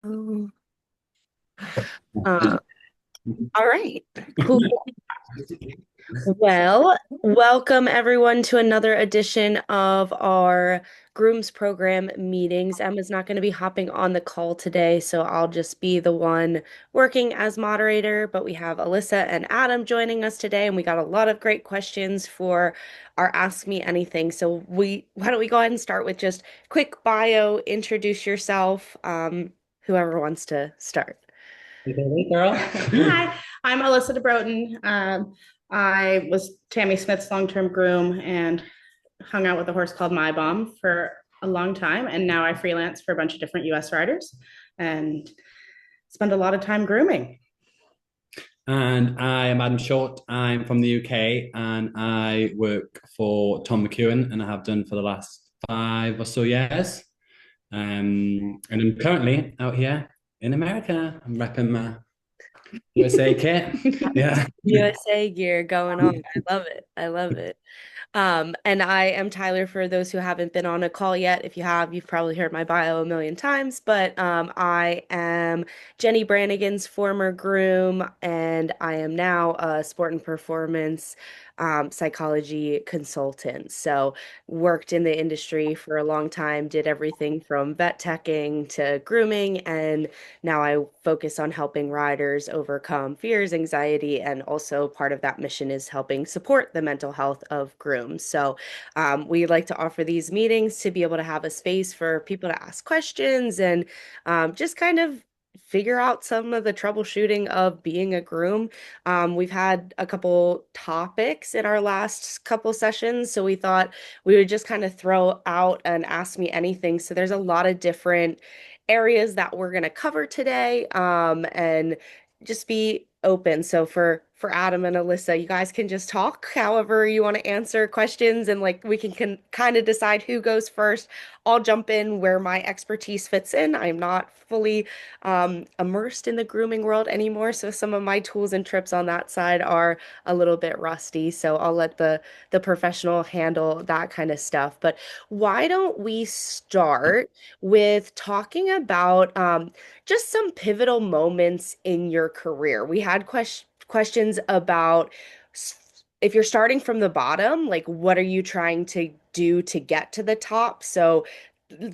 Um, uh, all right, cool. Well, welcome everyone to another edition of our Grooms program meetings. Emma's not going to be hopping on the call today, so I'll just be the one working as moderator. But we have Alyssa and Adam joining us today, and we got a lot of great questions for our Ask Me Anything. So why don't we go ahead and start with just quick bio, introduce yourself, whoever wants to start. Hey, girl. Hi, I'm Alyssa DeBroten. I was Tammy Smith's long-term groom and hung out with a horse called My Bomb for a long time. And now I freelance for a bunch of different US riders and spend a lot of time grooming. And I am Adam Short. I'm from the UK and I work for Tom McEwen and I have done for the last 5 or so years. And I'm currently out here in America. I'm repping my USA kit. Yeah. USA gear going on. I love it. I love it. And I am Tyler for those who haven't been on a call yet. If you have, you've probably heard my bio a million times, but I am Jenny Branigan's former groom, and I am now a sport and performance psychology consultant. So worked in the industry for a long time, did everything from vet teching to grooming, and now I focus on helping riders overcome fears, anxiety, and also part of that mission is helping support the mental health of grooms. So we like to offer these meetings to be able to have a space for people to ask questions and just kind of figure out some of the troubleshooting of being a groom. We've had a couple topics in our last couple sessions, so we thought we would just kind of throw out an Ask Me Anything. So there's a lot of different areas that we're going to cover today, and just be open. So for Adam and Alyssa, you guys can just talk however you want to answer questions, and like we can kind of decide who goes first. I'll jump in where my expertise fits in. I'm not fully immersed in the grooming world anymore, so some of my tools and trips on that side are a little bit rusty. So I'll let the professional handle that kind of stuff. But why don't we start with talking about just some pivotal moments in your career? We had questions about if you're starting from the bottom, like what are you trying to do to get to the top? So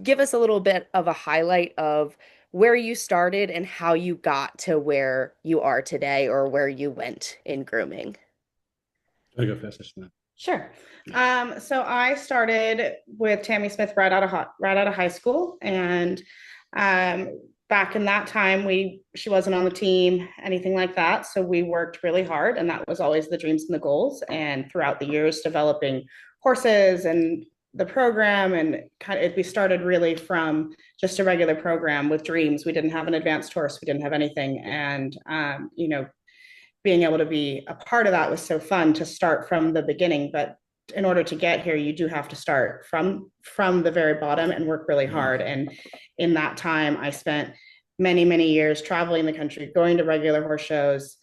give us a little bit of a highlight of where you started and how you got to where you are today or where you went in grooming. I go first, actually. Sure. So I started with Tammy Smith right out of high school, and back in that time, she wasn't on the team, anything like that. So we worked really hard, and that was always the dreams and the goals. And throughout the years, developing horses and the program, and we started really from just a regular program with dreams. We didn't have an advanced horse, we didn't have anything, and being able to be a part of that was so fun to start from the beginning. But in order to get here, you do have to start from the very bottom and work really hard. And in that time, I spent many years traveling the country, going to regular horse shows,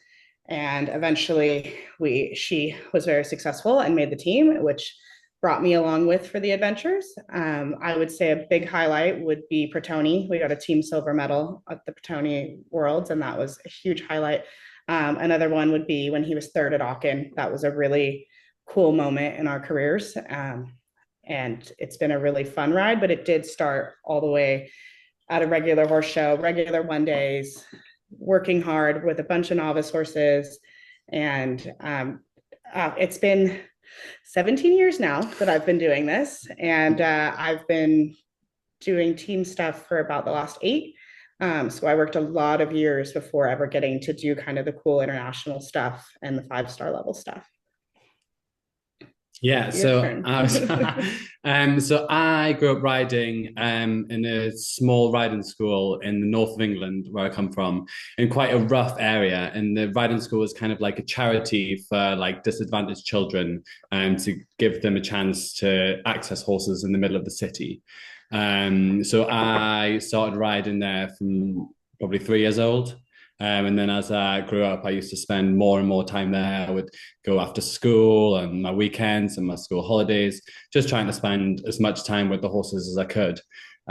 and eventually we she was very successful and made the team, which brought me along with for the adventures. I would say a big highlight would be Pretoni. We got a team silver medal at the Pretoni Worlds, and that was a huge highlight. Another one would be when he was third at Aachen. That was a really cool moment in our careers. And it's been a really fun ride, but it did start all the way at a regular horse show, regular 1 days, working hard with a bunch of novice horses. And it's been 17 years now that I've been doing this. And I've been doing team stuff for about the last 8. So I worked a lot of years before ever getting to do kind of the cool international stuff and the 5-star level stuff. Yeah, Your so turn. I was, so I grew up riding in a small riding school in the north of England, where I come from, in quite a rough area. And the riding school was kind of like a charity for like disadvantaged children, to give them a chance to access horses in the middle of the city. So I started riding there from probably 3 years old. And then as I grew up, I used to spend more and more time there. I would go after school and my weekends and my school holidays, just trying to spend as much time with the horses as I could.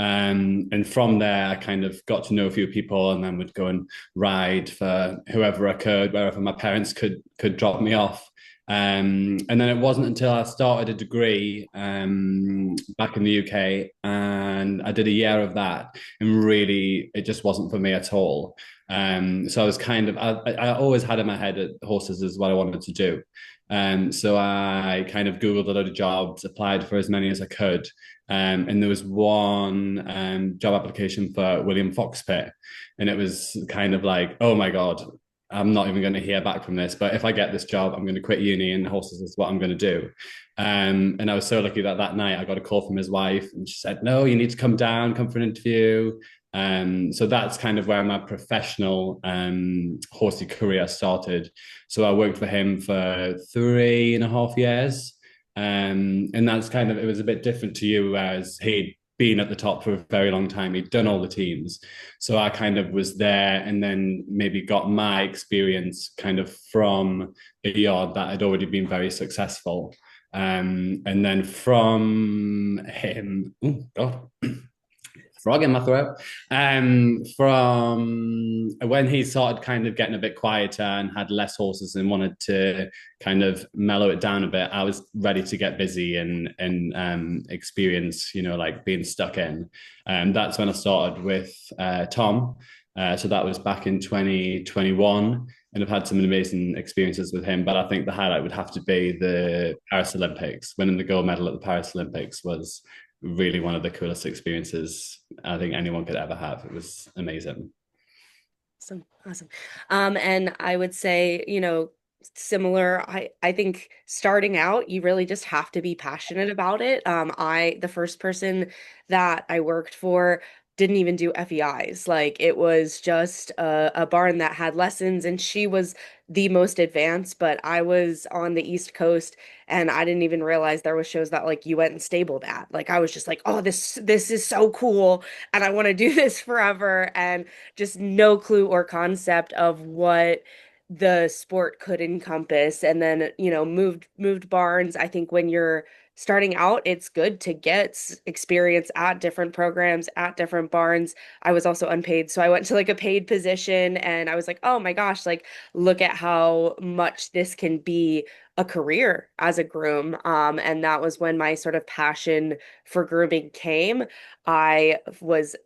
And from there, I kind of got to know a few people, and then would go and ride for whoever I could, wherever my parents could drop me off. And then it wasn't until I started a degree back in the UK, and I did a year of that, and really, it just wasn't for me at all. So I was I always had in my head that horses is what I wanted to do. So I kind of Googled a lot of jobs, applied for as many as I could. And there was one job application for William Foxpit. And it was kind of like, oh my God, I'm not even going to hear back from this. But if I get this job, I'm going to quit uni and horses is what I'm going to do. And I was so lucky that that night I got a call from his wife and she said, no, you need to come down, come for an interview. So that's kind of where my professional horsey career started. So I worked for him for 3.5 years. And that's kind of, it was a bit different to you, whereas he'd been at the top for a very long time. He'd done all the teams. So I kind of was there and then maybe got my experience kind of from a yard that had already been very successful. And then from him, oh God, frog in my throat. From when he started kind of getting a bit quieter and had less horses and wanted to kind of mellow it down a bit, I was ready to get busy and experience, like being stuck in. That's when I started with Tom. So that was back in 2021. And I've had some amazing experiences with him. But I think the highlight would have to be the Paris Olympics. Winning the gold medal at the Paris Olympics was really one of the coolest experiences I think anyone could ever have. It was amazing. Awesome, awesome. And I would say, similar, I think starting out, you really just have to be passionate about it. The first person that I worked for didn't even do FEIs. Like it was just a barn that had lessons, and she was the most advanced, but I was on the East Coast and I didn't even realize there was shows that like you went and stabled at. Like I was just like, oh, this is so cool and I want to do this forever, and just no clue or concept of what the sport could encompass. And then, moved barns. I think when you're starting out, it's good to get experience at different programs, at different barns. I was also unpaid, so I went to like a paid position and I was like, oh my gosh, like look at how much this can be a career as a groom. And that was when my sort of passion for grooming came. I was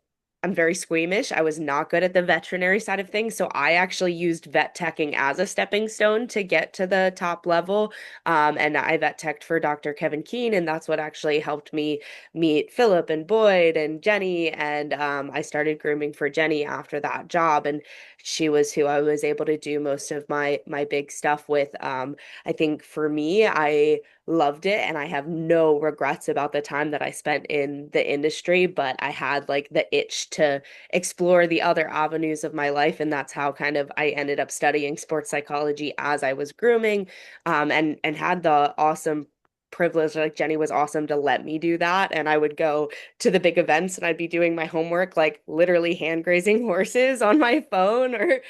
I'm very squeamish. I was not good at the veterinary side of things. So I actually used vet teching as a stepping stone to get to the top level. And I vet teched for Dr. Kevin Keene. And that's what actually helped me meet Philip and Boyd and Jenny. And I started grooming for Jenny after that job. And she was who I was able to do most of my big stuff with. I think for me, I loved it and I have no regrets about the time that I spent in the industry, but I had like the itch to explore the other avenues of my life, and that's how kind of I ended up studying sports psychology as I was grooming, and had the awesome privilege, like Jenny was awesome to let me do that, and I would go to the big events and I'd be doing my homework like literally hand grazing horses on my phone, or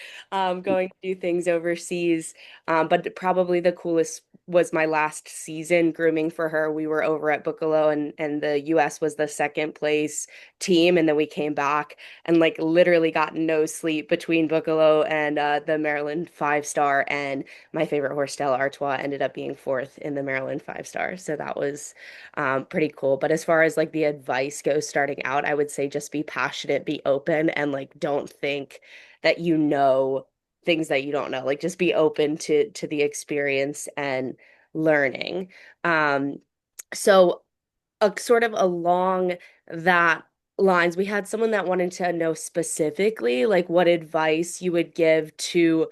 going to do things overseas. But probably the coolest was my last season grooming for her. We were over at Buccalo, and the US was the second place team. And then we came back and like literally got no sleep between Buccalo and the Maryland 5 star. And my favorite horse, Stella Artois, ended up being fourth in the Maryland 5 star. So that was pretty cool. But as far as like the advice goes starting out, I would say just be passionate, be open, and like don't think that things that you don't know. Like just be open to the experience and learning. Um, so sort of along that lines, we had someone that wanted to know specifically like what advice you would give to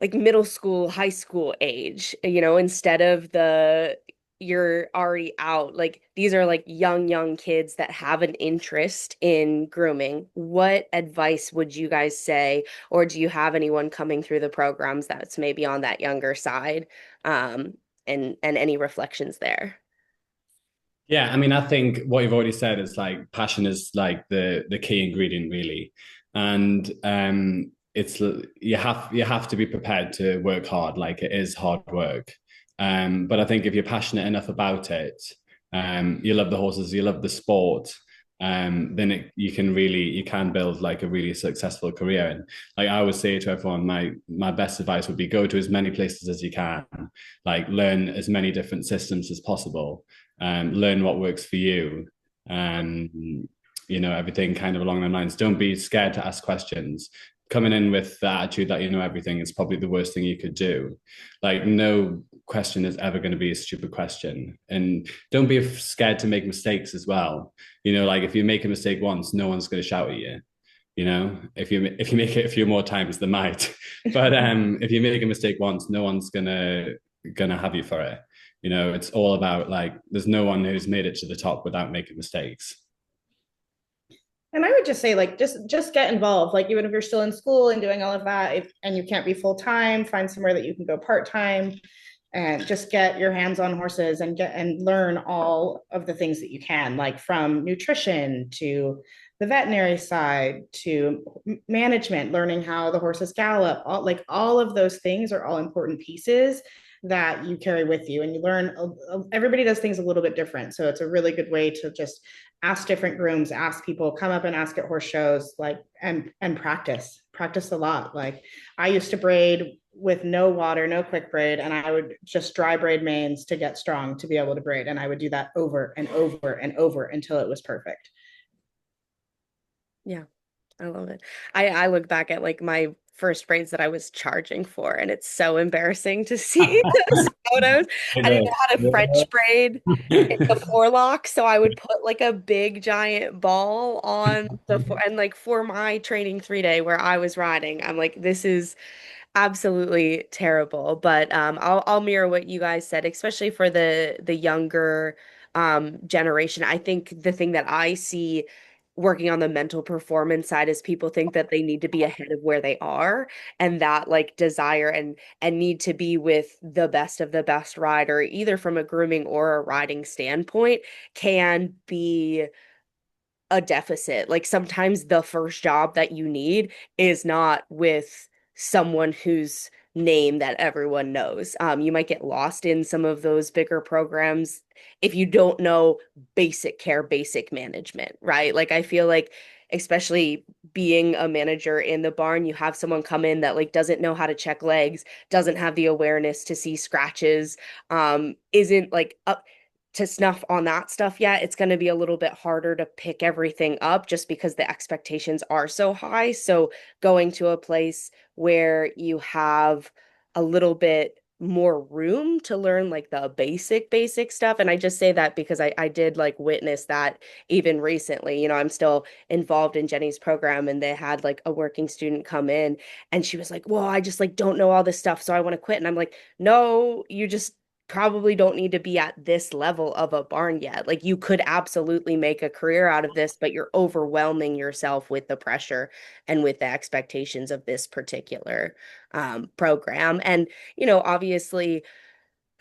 like middle school, high school age, instead of the you're already out. Like these are like young kids that have an interest in grooming. What advice would you guys say, or do you have anyone coming through the programs that's maybe on that younger side? And any reflections there? Yeah, I mean, I think what you've already said is like passion is like the key ingredient, really, and it's you have to be prepared to work hard. Like it is hard work, but I think if you're passionate enough about it, you love the horses, you love the sport, then you can build like a really successful career. And like I would say to everyone, my best advice would be go to as many places as you can, like learn as many different systems as possible, learn what works for you, and everything kind of along the lines. Don't be scared to ask questions. Coming in with the attitude that you know everything is probably the worst thing you could do. Like no question is ever going to be a stupid question, and don't be scared to make mistakes as well. Like if you make a mistake once, no one's going to shout at you. If you make it a few more times, they might. But if you make a mistake once, no one's gonna have you for it. It's all about like there's no one who's made it to the top without making mistakes. And I would just say, like, just get involved. Like, even if you're still in school and doing all of that, and you can't be full time, find somewhere that you can go part time, and just get your hands on horses and get and learn all of the things that you can, like from nutrition to the veterinary side to management, learning how the horses gallop. All of those things are all important pieces that you carry with you, and you learn. Everybody does things a little bit different, so it's a really good way to just ask different grooms, ask people, come up and ask at horse shows, like and practice a lot. Like I used to braid with no water, no quick braid, and I would just dry braid manes to get strong to be able to braid, and I would do that over and over and over until it was perfect. Yeah, I love it. I look back at like my first braids that I was charging for, and it's so embarrassing to see those photos. It I didn't know how to French is. braid in the forelock, so I would put like a big giant ball on the and like for my training 3 day where I was riding, I'm like, this is absolutely terrible. But I'll mirror what you guys said, especially for the younger generation. I think the thing that I see working on the mental performance side is people think that they need to be ahead of where they are, and that like desire and need to be with the best of the best rider, either from a grooming or a riding standpoint, can be a deficit. Like sometimes the first job that you need is not with someone whose name that everyone knows. You might get lost in some of those bigger programs if you don't know basic care, basic management, right? Like I feel like especially being a manager in the barn, you have someone come in that like doesn't know how to check legs, doesn't have the awareness to see scratches, isn't like up to snuff on that stuff yet. It's going to be a little bit harder to pick everything up just because the expectations are so high. So going to a place where you have a little bit more room to learn like the basic stuff. And I just say that because I did like witness that even recently. I'm still involved in Jenny's program, and they had like a working student come in, and she was like, well, I just like don't know all this stuff, so I want to quit. And I'm like, no, you just probably don't need to be at this level of a barn yet. Like you could absolutely make a career out of this, but you're overwhelming yourself with the pressure and with the expectations of this particular program. And, obviously,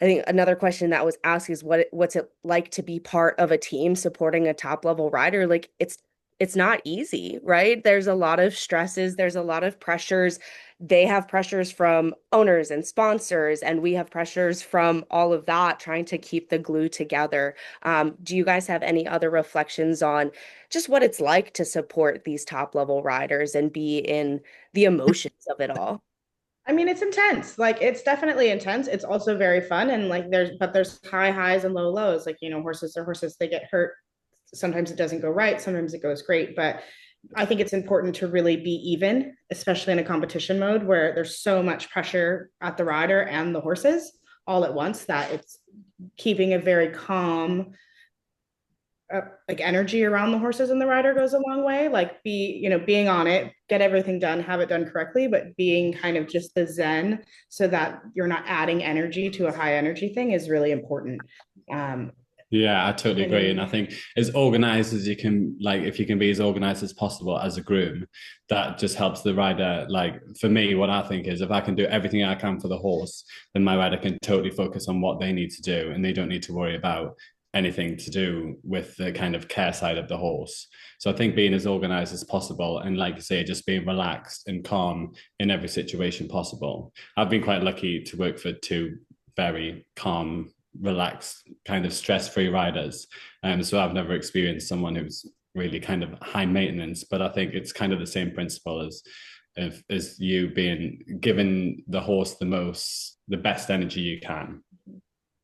I think another question that was asked is what's it like to be part of a team supporting a top level rider? Like it's not easy, right? There's a lot of stresses, there's a lot of pressures. They have pressures from owners and sponsors, and we have pressures from all of that trying to keep the glue together. Do you guys have any other reflections on just what it's like to support these top level riders and be in the emotions of it all? I mean, it's intense. Like it's definitely intense. It's also very fun, and like there's high highs and low lows. Like horses are horses. They get hurt. Sometimes it doesn't go right. Sometimes it goes great. But I think it's important to really be even, especially in a competition mode where there's so much pressure at the rider and the horses all at once, that it's keeping a very calm like energy around the horses and the rider goes a long way. Like being on it, get everything done, have it done correctly, but being kind of just the zen so that you're not adding energy to a high energy thing is really important. um Yeah, I totally and agree. And then I think as organized as you can, like if you can be as organized as possible as a groom, that just helps the rider. Like for me, what I think is if I can do everything I can for the horse, then my rider can totally focus on what they need to do and they don't need to worry about anything to do with the kind of care side of the horse. So I think being as organized as possible and like you say, just being relaxed and calm in every situation possible. I've been quite lucky to work for two very calm, relaxed, kind of stress-free riders. So I've never experienced someone who's really kind of high maintenance, but I think it's kind of the same principle as you being giving the horse the best energy you can.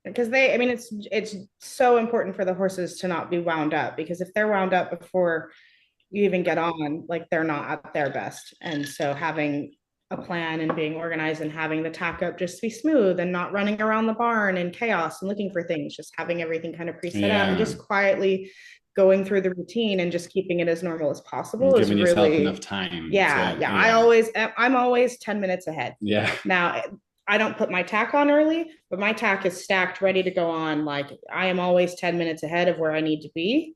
Because they, I mean, it's so important for the horses to not be wound up, because if they're wound up before you even get on, like they're not at their best. And so having a plan and being organized and having the tack up just be smooth and not running around the barn in chaos and looking for things, just having everything kind of preset out and Yeah, just quietly going through the routine and just keeping it as normal as possible is giving yourself enough really, time yeah, to, yeah. yeah, I'm always 10 minutes ahead. yeah, Now, I don't put my tack on early, but my tack is stacked, ready to go on. Like I am always 10 minutes ahead of where I need to be,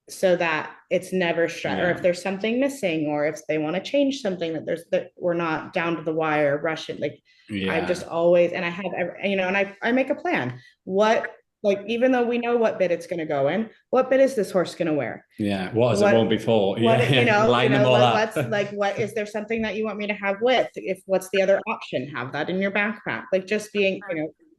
so that it's never stress, or yeah, if there's something missing, or if they want to change something, that we're not down to the wire rushing. Like I'm just yeah, always, and I have, and I make a plan. What, like, even though we know what bit it's going to go in, what bit is this horse going to wear? yeah. What has it worn What before? Yeah, what yeah. Line them all up. let's, like, what is there something that you want me to have with, if what's the other option, have that in your backpack, like just being,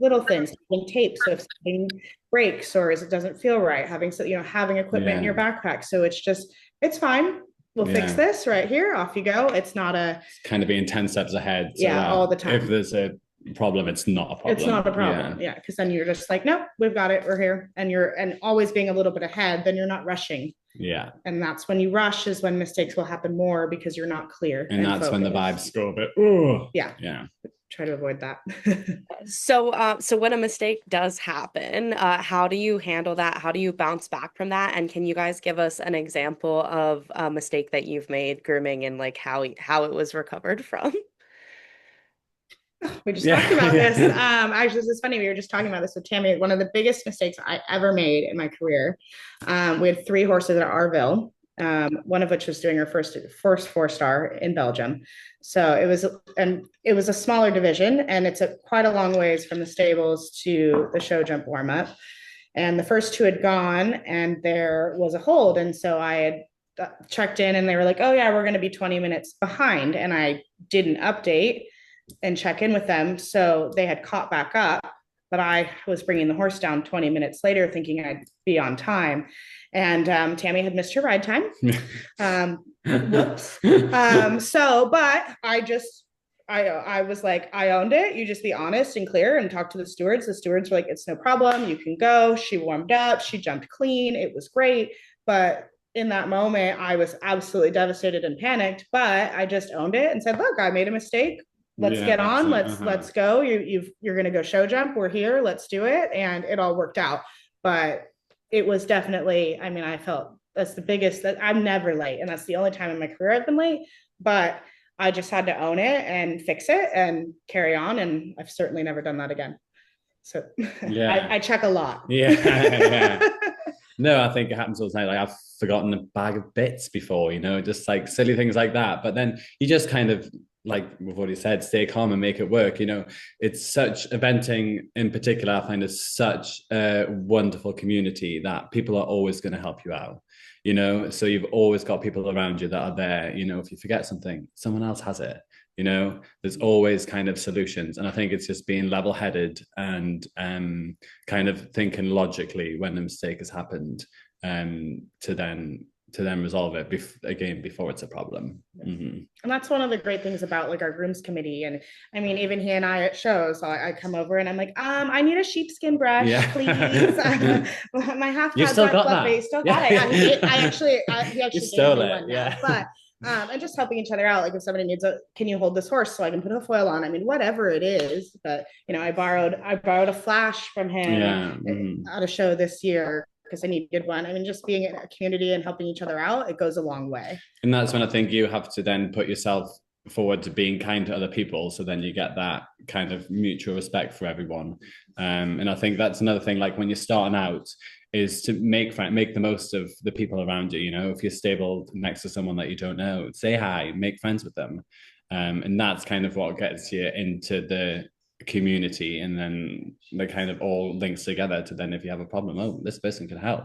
little things, having tape, so if something breaks or it doesn't feel right, having, so having equipment in Yeah, your backpack, so it's just, it's fine, we'll fix yeah. this right here, off you go. It's not a, Kind of being 10 steps ahead so yeah, that all the if time. there's a problem, it's not a It's not problem. a Yeah. problem, yeah, because then you're just like, nope, we've got it, we're here, and always being a little bit ahead, then you're not rushing. Yeah. And that's when you rush, is when mistakes will happen more, because you're not clear And and that's when the focused. vibes go a bit, oh, Yeah, yeah. try to avoid that. So when a mistake does happen, how do you handle that? How do you bounce back from that? And can you guys give us an example of a mistake that you've made grooming and like how it was recovered from? We just talked Yeah. about this. Yeah. Actually, this is funny. We were just talking about this with Tammy. One of the biggest mistakes I ever made in my career. We had three horses at Arville. One of which was doing her first 4-star in Belgium. So it was a smaller division, and it's quite a long ways from the stables to the show jump warm up. And the first two had gone, and there was a hold, and so I had checked in, and they were like, "Oh yeah, we're going to be 20 minutes behind," and I didn't update and check in with them. So they had caught back up, but I was bringing the horse down 20 minutes later, thinking I'd be on time. And Tammy had missed her ride time. Whoops. But I was like, I owned it. You just be honest and clear and talk to the stewards. The stewards were like, it's no problem. You can go. She warmed up. She jumped clean. It was great. But in that moment, I was absolutely devastated and panicked, but I just owned it and said, look, I made a mistake. Let's Yeah, get on. excellent. Let's go. You're going to go show jump. We're here. Let's do it. And it all worked out. But it was definitely, I mean, I felt that's the biggest, that I'm never late. And that's the only time in my career I've been late, but I just had to own it and fix it and carry on. And I've certainly never done that again. So Yeah. I check a lot. Yeah. Yeah. No, I think it happens all the time. Like I've forgotten a bag of bits before, just like silly things like that. But then you just kind of, like we've already said, stay calm and make it work. It's such, eventing in particular, I find is such a wonderful community that people are always going to help you out. So you've always got people around you that are there. If you forget something, someone else has it. There's always kind of solutions, and I think it's just being level-headed and kind of thinking logically when a mistake has happened, to then resolve it again before it's a problem. Mm-hmm. And that's one of the great things about like our grooms committee. And I mean, even he and I at shows, so I come over and I'm like, I need a sheepskin brush, Yeah. please. My half You pad's still wet got fluffy, that? still got Yeah. it. He actually gave stole me it. one now. Yeah. But and just helping each other out. Like if somebody needs can you hold this horse so I can put a foil on? I mean, whatever it is. But I borrowed a flash from him Yeah. Mm-hmm. at a show this year because I needed one. I mean, just being in a community and helping each other out, it goes a long way. And that's when I think you have to then put yourself forward to being kind to other people, so then you get that kind of mutual respect for everyone. And I think that's another thing, like when you're starting out, is to make the most of the people around you. If you're stable next to someone that you don't know, say hi, make friends with them. And that's kind of what gets you into the community, and then the kind of all links together to then, if you have a problem, oh, this person can help.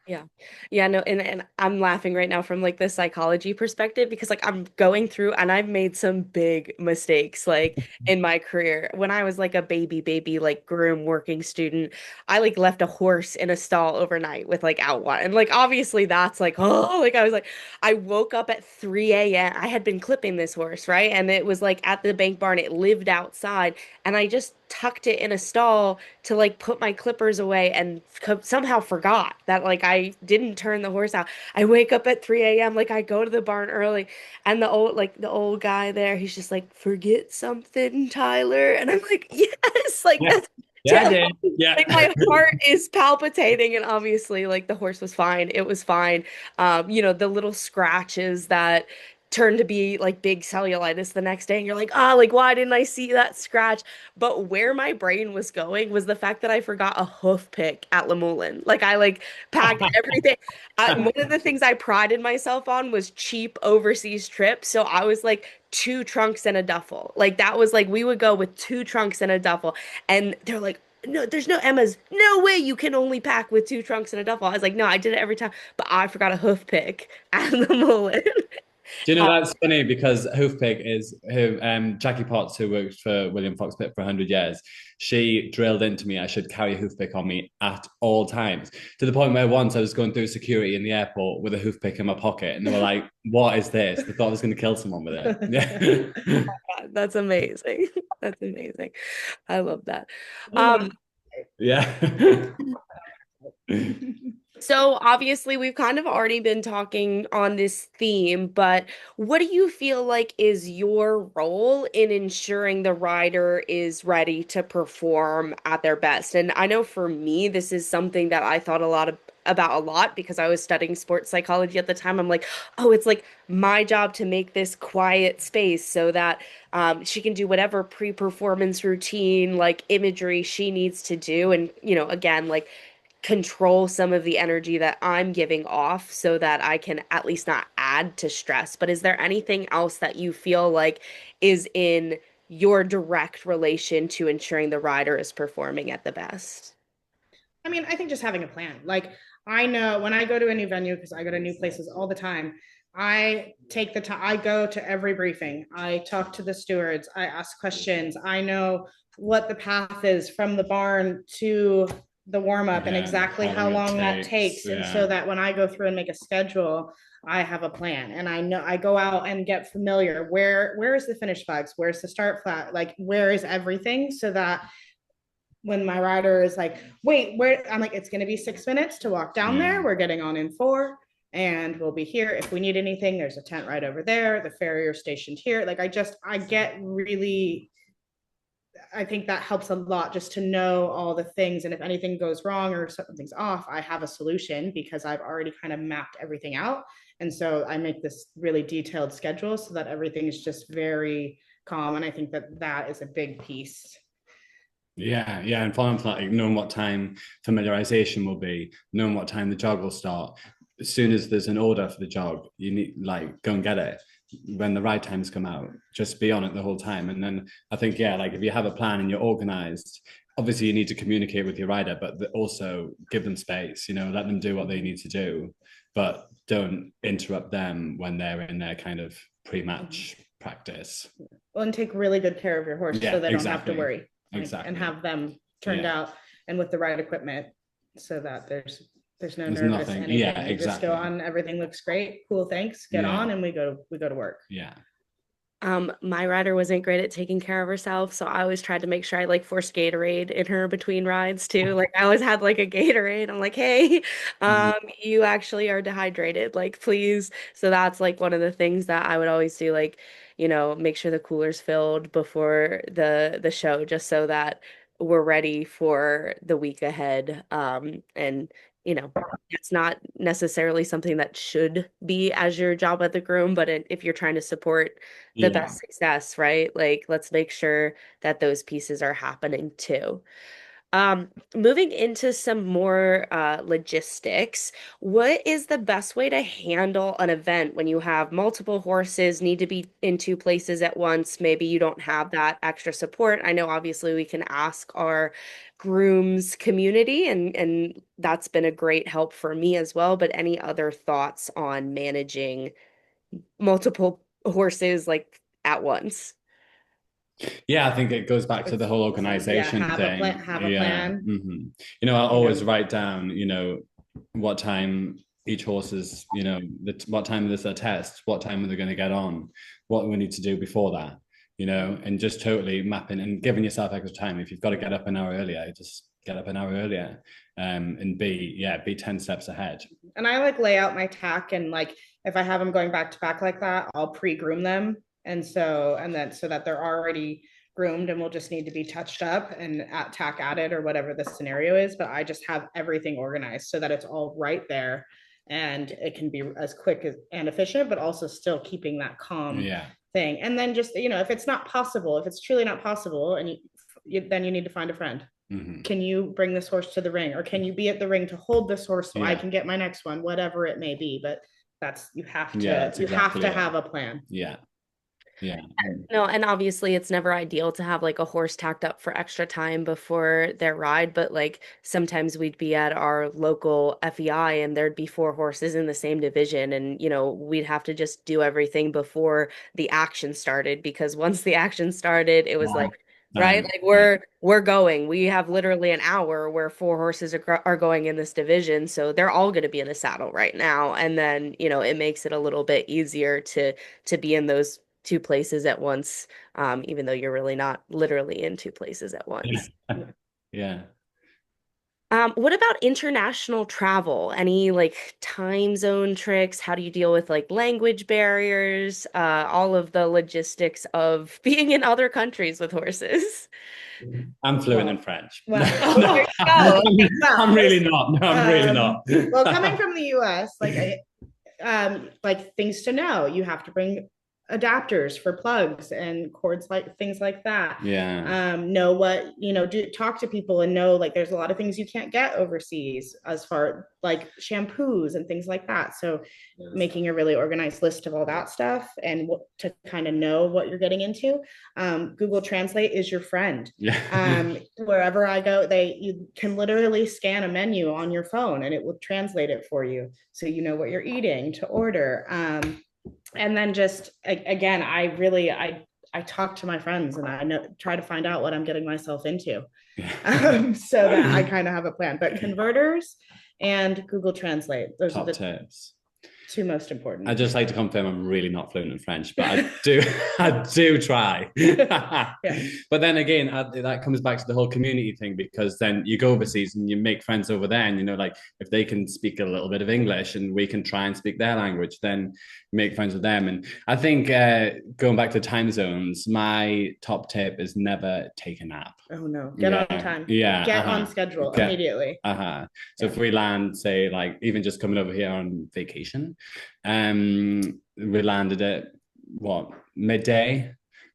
Yeah. Yeah, no, and I'm laughing right now from like the psychology perspective because like I'm going through and I've made some big mistakes like in my career. When I was like a baby like groom working student, I like left a horse in a stall overnight with like out one. And like obviously that's like oh like I was like I woke up at 3 a.m. I had been clipping this horse, right? And it was like at the bank barn, it lived outside and I just tucked it in a stall to like put my clippers away and somehow forgot that like I didn't turn the horse out. I wake up at 3 a.m. like I go to the barn early and the old guy there he's just like forget something Tyler and I'm like yes like Yeah, that's yeah, I just did. Yeah. like my heart is palpitating and obviously like the horse was fine. It was fine. The little scratches that turned to be like big cellulitis the next day and you're like, "Ah, like why didn't I see that scratch?" But where my brain was going was the fact that I forgot a hoof pick at Lemoulin. Like I like packed everything. One of the things I prided myself on was cheap overseas trips. So I was like two trunks and a duffel. Like that was like we would go with two trunks and a duffel. And they're like, no, there's no Emma's. No way you can only pack with two trunks and a duffel. I was like, no, I did it every time. But I forgot a hoof pick at the Mullen. Do you know that's funny because Hoofpig is who Jackie Potts, who worked for William Fox Pitt for 100 years. She drilled into me I should carry a hoof pick on me at all times, to the point where once I was going through security in the airport with a hoof pick in my pocket, and they were like, "What is this?" They thought I was going to kill someone with it. Yeah, That's amazing. That's amazing. I love that. We Um, want yeah. So obviously we've kind of already been talking on this theme, but what do you feel like is your role in ensuring the rider is ready to perform at their best? And I know for me, this is something that I thought about a lot because I was studying sports psychology at the time. I'm like, oh, it's like my job to make this quiet space so that she can do whatever pre-performance routine, like imagery she needs to do. And, again, like control some of the energy that I'm giving off so that I can at least not add to stress. But is there anything else that you feel like is in your direct relation to ensuring the rider is performing at the best? I mean, I think just having a plan. Like, I know when I go to a new venue, because I go to new places all the time, I take the time, I go to every briefing, I talk to the stewards, I ask questions, I know what the path is from the barn to the warm up and Yeah, exactly how how long it long that takes. takes. And so Yeah. that when I go through and make a schedule, I have a plan and I know I go out and get familiar. Where is the finish flags? Where's the start flag? Like where is everything so that when my rider is like, wait, where I'm like, it's gonna be 6 minutes to walk down there. Mm. We're getting on in 4 and we'll be here. If we need anything, there's a tent right over there. The farrier stationed here. Like I get really I think that helps a lot just to know all the things. And if anything goes wrong or something's off, I have a solution because I've already kind of mapped everything out. And so I make this really detailed schedule so that everything is just very calm. And I think that that is a big piece. Yeah, yeah, and following from that, like, knowing what time familiarization will be, knowing what time the jog will start. As soon as there's an order for the jog, you need like go and get it. When the ride times come out, just be on it the whole time. And then I think, yeah, like if you have a plan and you're organized, obviously you need to communicate with your rider, but also give them space. Let them do what they need to do, but don't interrupt them when they're in their kind of pre-match practice. Well, and take really good care of your horse so Yeah, they don't have to exactly, worry and exactly. have them turned Yeah. out and with the right equipment so that there's no There's nervous nothing. Yeah, anything. You just go exactly. on, everything looks great. Cool, thanks. Get Yeah, on and we go to work. yeah. My rider wasn't great at taking care of herself, so I always tried to make sure I like forced Gatorade in her between rides too. Like I always had like a Gatorade. I'm like, hey, Mhm. you actually are dehydrated, like please. So that's like one of the things that I would always do, like, make sure the cooler's filled before the show, just so that we're ready for the week ahead. And it's not necessarily something that should be as your job at the groom, but if you're trying to support the Yeah, best success, right? Like, let's make sure that those pieces are happening too. Moving into some more logistics, what is the best way to handle an event when you have multiple horses need to be in two places at once? Maybe you don't have that extra support. I know obviously we can ask our grooms community and that's been a great help for me as well, but any other thoughts on managing multiple horses like at once? Yeah, I think it goes back to the It's whole the same. Yeah, organization thing. have a Yeah. plan. I'll You always know, write down, what time each horse is, what time there's a test, what time are they going to get on, what we need to do before that, and just totally mapping and giving yourself extra time. If you've got to get up an hour earlier, just get up an hour earlier, and be 10 steps ahead. and I like lay out my tack, and like if I have them going back to back like that, I'll pre-groom them, and then so that they're already groomed and will just need to be touched up and at tack added or whatever the scenario is. But I just have everything organized so that it's all right there, and it can be as quick as, and efficient, but also still keeping that calm Yeah. thing. And then just if it's not possible, if it's truly not possible, and then you need to find a friend. Mm-hmm. Can you bring this horse to the ring, or can you be at the ring to hold this horse so I Yeah. can get my next one, whatever it may be. But that's Yeah, that's you have exactly to it. have a plan. Yeah. Yeah. No, and obviously it's never ideal to have like a horse tacked up for extra time before their ride, but like sometimes we'd be at our local FEI and there'd be four horses in the same division and we'd have to just do everything before the action started because once the action started, it was like Wow. right, Time. like Yeah. we're going. We have literally an hour where four horses are going in this division, so they're all going to be in the saddle right now, and then it makes it a little bit easier to be in those two places at once, even though you're really not literally in two places at Yeah. once. Yeah. What about international travel? Any like time zone tricks? How do you deal with like language barriers? All of the logistics of being in other countries with horses. I'm fluent in Well, French. well, Oh, there No, you go. well, I'm really not. No, I'm really not. well, coming from the US, like things to know. You have to bring adapters for plugs and cords, like things like that. Yeah. Know what do, talk to people and know like there's a lot of things you can't get overseas as far like shampoos and things like that. So making a really organized list of all that stuff and to kind of know what you're getting into. Google Translate is your friend. Yeah. Wherever I go, you can literally scan a menu on your phone and it will translate it for you, so you know what you're eating to order. And then just again, I talk to my friends and I know try to find out what I'm getting myself into, so that I kind of have a plan. But converters and Google Translate, those are Top the tips. two most I important. just like to confirm I'm really not fluent in French, but I do, I do try. Yeah. But then again, that comes back to the whole community thing because then you go overseas and you make friends over there, and like if they can speak a little bit of English and we can try and speak their language, then make friends with them. And I think going back to time zones, my top tip is never take a nap. Oh no, get Yeah, on time. yeah, Get on schedule immediately. So if we land, say, like even just coming over here on vacation, we landed at what, midday.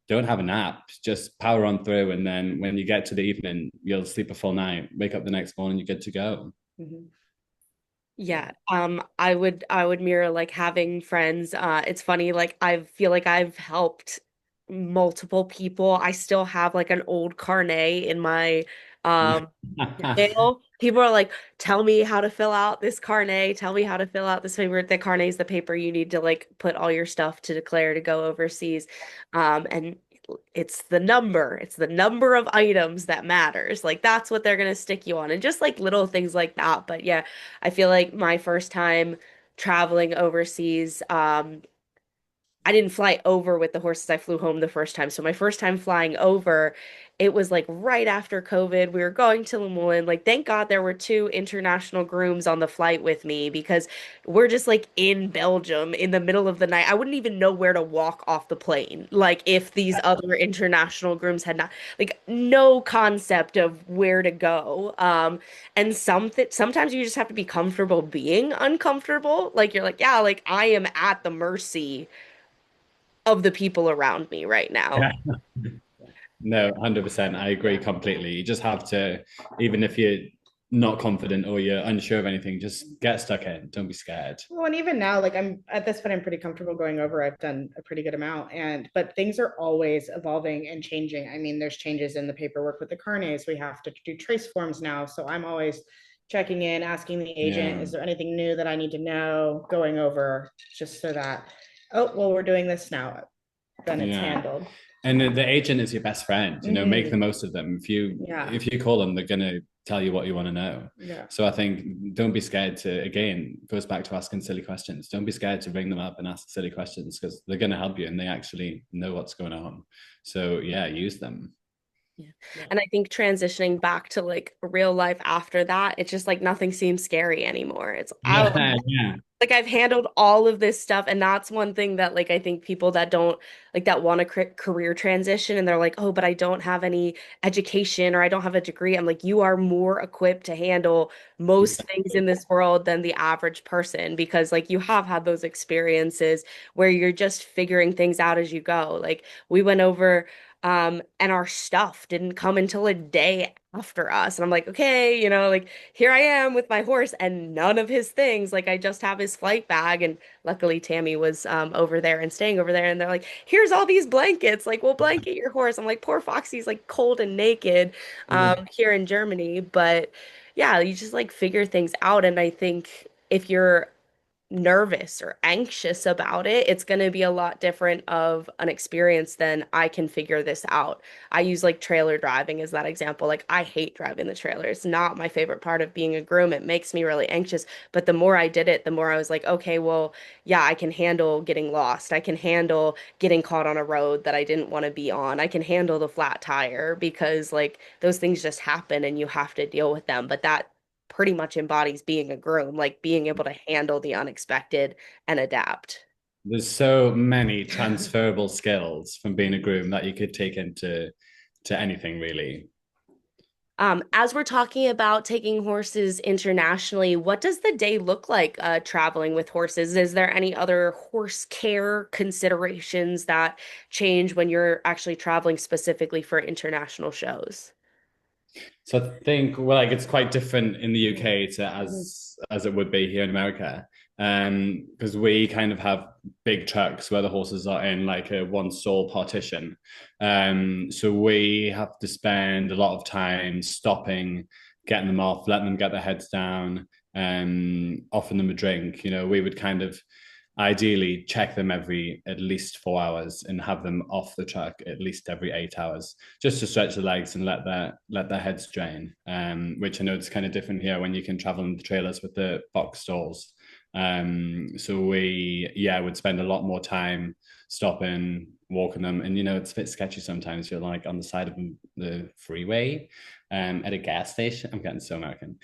Don't have a nap, just power on through, and then when you get to the evening, you'll sleep a full night, wake up the next morning, you're good to go. Mhm. Yeah. Yeah, I would mirror like having friends. It's funny, like I feel like I've helped multiple people. I still have like an old carnet in my um mail. People are like, tell me how to fill out this carnet, tell me how to fill out this paper. The carnet is the paper you need to like put all your stuff to declare to go overseas. And it's the number of items that matters. Like that's what they're gonna stick you on. And just like little things like that. But yeah, I feel like my first time traveling overseas, I didn't fly over with the horses. I flew home the first time. So my first time flying over, it was like right after COVID. We were going to Lemoyne. Like, thank God there were two international grooms on the flight with me because we're just like in Belgium in the middle of the night. I wouldn't even know where to walk off the plane. Like, if these other international grooms had not, like, no concept of where to go. And sometimes you just have to be comfortable being uncomfortable. Like, you're like, yeah, like I am at the mercy of the people around me right now. Yeah. No, 100%. I agree Yeah. completely. You just have to, even if you're not confident or you're unsure of anything, just get stuck in. Don't be scared. Well, and even now, like I'm at this point, I'm pretty comfortable going over. I've done a pretty good amount, and but things are always evolving and changing. I mean, there's changes in the paperwork with the carnets. We have to do trace forms now, so I'm always checking in, asking the agent, Yeah. is there anything new that I need to know? Going over just so that, oh, well, we're doing this now. Then it's Yeah. handled. And the agent is your best friend, make the Mm-hmm. most of them. Yeah, If you call them, they're gonna tell you what you want to know. yeah. So I think don't be scared to, again, goes back to asking silly questions. Don't be scared to ring them up and ask silly questions because they're gonna help you and they actually know what's going on. So yeah, use them. Yeah. And I think transitioning back to like real life after that, it's just like nothing seems scary anymore. It's I Yeah, yeah. like I've handled all of this stuff, and that's one thing that like I think people that don't like that want a career transition and they're like, "Oh, but I don't have any education or I don't have a degree." I'm like, "You are more equipped to handle most things in Exactly. this world than the average person because like you have had those experiences where you're just figuring things out as you go." Like we went over and our stuff didn't come until a day after us. And I'm like, okay, like here I am with my horse and none of his things. Like I just have his flight bag. And luckily Tammy was over there and staying over there. And they're like, here's all these blankets. Like, we'll blanket your horse. I'm like, poor Foxy's like cold and naked here in Germany. But yeah, you just like figure things out. And I think if you're nervous or anxious about it, it's going to be a lot different of an experience than I can figure this out. I use like trailer driving as that example. Like I hate driving the trailer. It's not my favorite part of being a groom. It makes me really anxious. But the more I did it, the more I was like, okay, well, yeah, I can handle getting lost. I can handle getting caught on a road that I didn't want to be on. I can handle the flat tire because like those things just happen and you have to deal with them. But that pretty much embodies being a groom, like being able to handle the unexpected and adapt. There's so many transferable skills from being a groom that you could take into to anything really. As we're talking about taking horses internationally, what does the day look like traveling with horses? Is there any other horse care considerations that change when you're actually traveling specifically for international shows? So I think well, like it's quite different in the UK to Mhm. as it would be here in America. Because we kind of have big trucks where the horses are in like a one stall partition. So we have to spend a lot of time stopping, getting them off, letting them get their heads down, offering them a drink. We would kind of ideally check them every at least 4 hours and have them off the truck at least every 8 hours just to stretch the legs and let their heads drain, which I know it's kind of different here when you can travel in the trailers with the box stalls. So we would spend a lot more time stopping, walking them, and it's a bit sketchy sometimes. You're like on the side of the freeway at a gas station. I'm getting so American.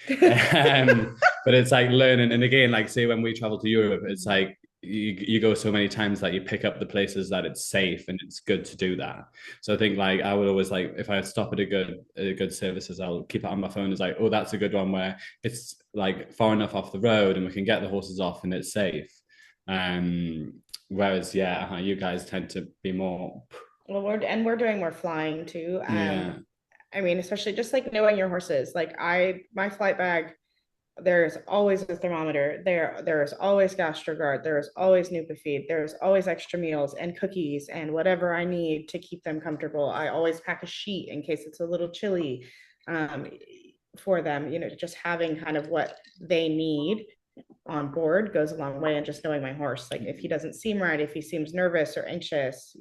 But it's like learning. And again, like say when we travel to Europe, it's like you go so many times that you pick up the places that it's safe and it's good to do that. So I think like I would always like if I stop at a good services, I'll keep it on my phone. It's like, oh, that's a good one where it's like far enough off the road and we can get the horses off and it's safe. Whereas you guys tend to be more Well, we're doing more flying too. yeah. I mean, especially just like knowing your horses. Like my flight bag, there's always a thermometer. There is always GastroGuard. There is always NupaFeed. There's always extra meals and cookies and whatever I need to keep them comfortable. I always pack a sheet in case it's a little chilly um, for them. Just having kind of what they need on board goes a long way. And just knowing my horse, like if he doesn't seem right, if he seems nervous or anxious,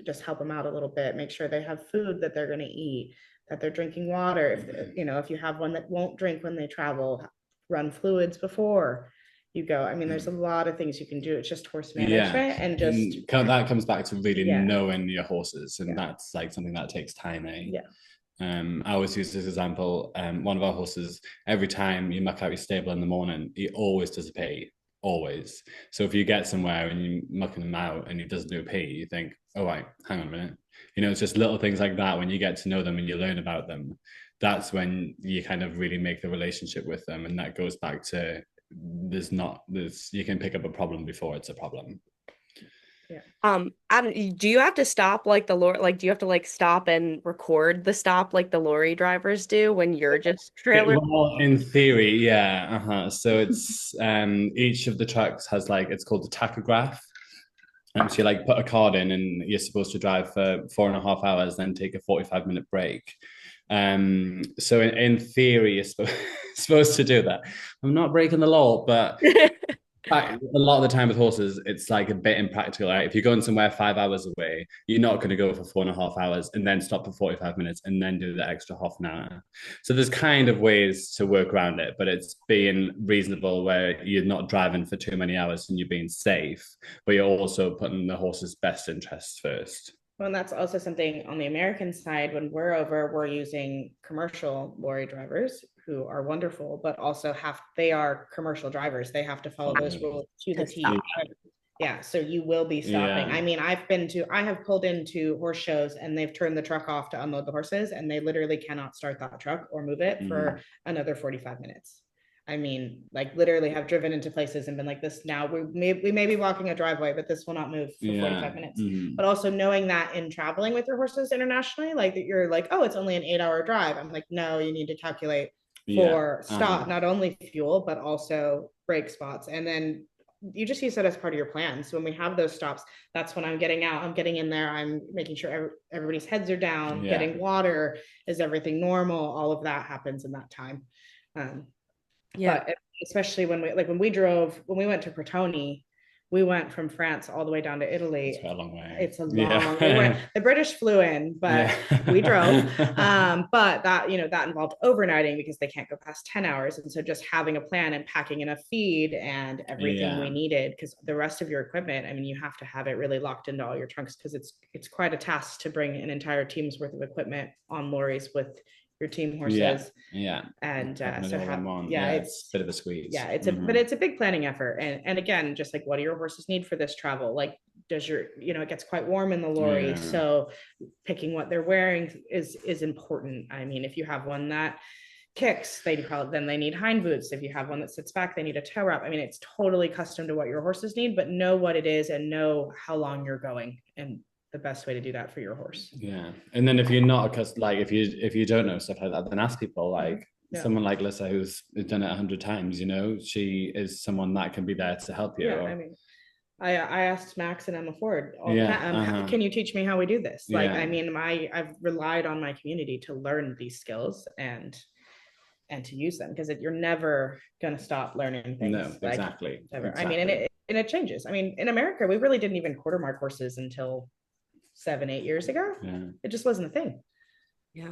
just help them out a little bit. Make sure they have food that they're going to eat, that they're drinking water. If you have one that won't drink when they travel, run fluids before you go. I mean, there's a lot of things you can do. It's just horse Yeah, management and just and that comes back to really yeah, knowing your horses, and yeah, that's like something that takes time, eh? yeah. I always use this example. One of our horses, every time you muck out your stable in the morning, he always does a pee, always. So if you get somewhere and you're mucking him out and he doesn't do a pee, you think, oh, right, hang on a minute. It's just little things like that when you get to know them and you learn about them. That's when you kind of really make the relationship with them. And that goes back to you can pick up a problem before it's a problem. Adam, do you have to stop like the lorry? Like, do you have to like stop and record the stop like the lorry drivers do when you're just trailer? Well, in theory, yeah. So it's each of the trucks has like it's called the tachograph. So you like put a card in and you're supposed to drive for 4.5 hours, then take a 45-minute break. So in theory, you're supposed to do that. I'm not breaking the law, but a lot of the time with horses, it's like a bit impractical. Right? If you're going somewhere 5 hours away, you're not going to go for 4.5 hours and then stop for 45 minutes and then do the extra half an hour. So there's kind of ways to work around it, but it's being reasonable where you're not driving for too many hours and you're being safe, but you're also putting the horse's best interests first. Well, and that's also something on the American side. When we're over, we're using commercial lorry drivers who are wonderful, but also they are commercial drivers. They have to follow those rules to the T. Yeah, so you will be stopping. Yeah. I mean, I have pulled into horse shows and they've turned the truck off to unload the horses and they literally cannot start that truck or move it for another 45 minutes. I mean, like literally have driven into places and been like this now we may be walking a driveway, but this will not move for 45 minutes. But also knowing that in traveling with your horses internationally, like that you're like, oh, it's only an 8-hour drive. I'm like, no, you need to calculate for stop, not only fuel, but also brake spots. And then you just use that as part of your plan. So when we have those stops, that's when I'm getting out, I'm getting in there, I'm making sure everybody's heads are down, getting water, is everything normal? All of that happens in that time. But especially when we drove, when we went to Crotone, we went from France all the way down to Italy. It's a long way. It's a long the British flew in, but we drove. But that, that involved overnighting because they can't go past 10 hours. And so just having a plan and packing enough feed and everything we needed, because the rest of your equipment, I mean, you have to have it really locked into all your trunks because it's quite a task to bring an entire team's worth of equipment on lorries with your team horses. And so it's a bit of a squeeze. But it's a big planning effort. And again, just like, what do your horses need for this travel? Like, does it gets quite warm in the lorry. So picking what they're wearing is important. I mean, if you have one that kicks, they need hind boots. If you have one that sits back, they need a toe wrap. I mean, it's totally custom to what your horses need, but know what it is and know how long you're going and the best way to do that for your horse. And then if you're not, because like if you don't know stuff like that, then ask people. Like someone like Alyssa who's done it 100 times. She is someone that can be there to help you. I mean, I asked Max and Emma Ford all the time, can you teach me how we do this? Like, I mean, I've relied on my community to learn these skills and to use them, because you're never going to stop learning things. No, exactly. I mean, and it changes. I mean, in America, we really didn't even quarter mark horses until 7-8 years ago. It just wasn't a thing.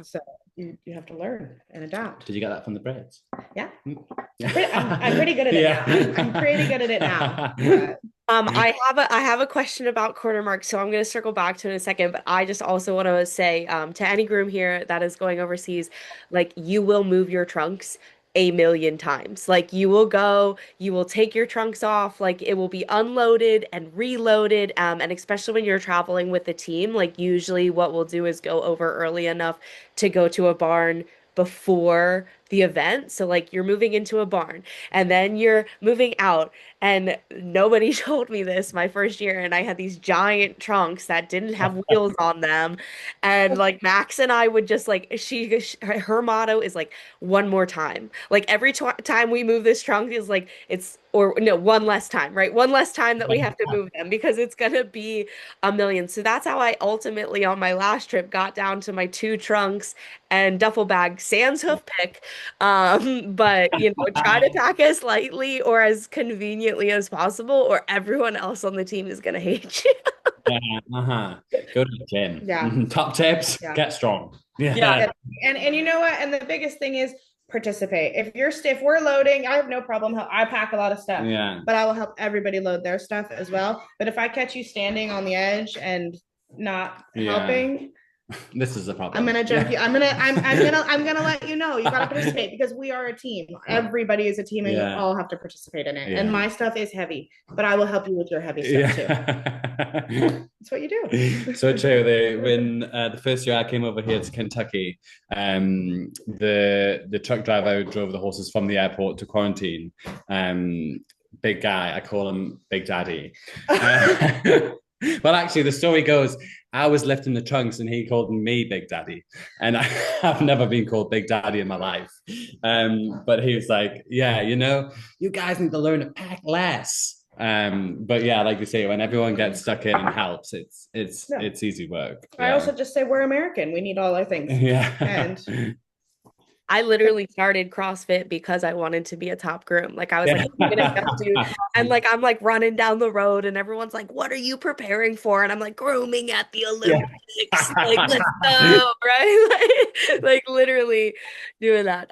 So you have to learn and adapt. Did you get that from the Brits? I'm pretty good at it now. I'm pretty good at it now. I have a question about quarter mark, so I'm going to circle back to it in a second, but I just also want to say to any groom here that is going overseas, like, you will move your trunks a million times. Like, you will take your trunks off, like it will be unloaded and reloaded. And especially when you're traveling with the team, like usually what we'll do is go over early enough to go to a barn before the event. So like you're moving into a barn and then you're moving out, and nobody told me this my first year, and I had these giant trunks that didn't have wheels on them, and like Max and I would just like her motto is like, one more time. Like every time we move this trunk is like one less time, right? One less time that we have to move them, because it's gonna be a million. So that's how I ultimately on my last trip got down to my 2 trunks and duffel bag, sans hoof pick. But try to pack as lightly or as conveniently as possible, or everyone else on the team is gonna hate you. Go to the gym. Top tips: get strong. And you know what? And the biggest thing is participate. If we're loading, I have no problem. I pack a lot of stuff, but I will help everybody load their stuff as well. But if I catch you standing on the edge and not helping, this is the problem. I'm gonna jump you. I'm gonna let you know you gotta participate, because we are a team. Everybody is a team, and you all have to participate in it. And my stuff is heavy, but I will help you with your heavy stuff too. That's what you do. So true. When the first year I came over here to Kentucky, the truck driver who drove the horses from the airport to quarantine, big guy, I call him Big Daddy. Well, actually, the story goes I was lifting the trunks and he called me Big Daddy. And I've never been called Big Daddy in my life. But he was like, yeah, you guys need to learn to pack less. But yeah, like you say, when everyone gets stuck in and helps, No. it's easy work. I Yeah. also just say we're American. We need all our things. Yeah. And I literally started CrossFit because I wanted to be a top groom. Like I was like, Yeah. I'm gonna go do, and like I'm like running down the road, and everyone's like, "What are you preparing for?" And I'm like, "Grooming at the Yeah. Olympics." Like, let's go, right? Like literally doing that.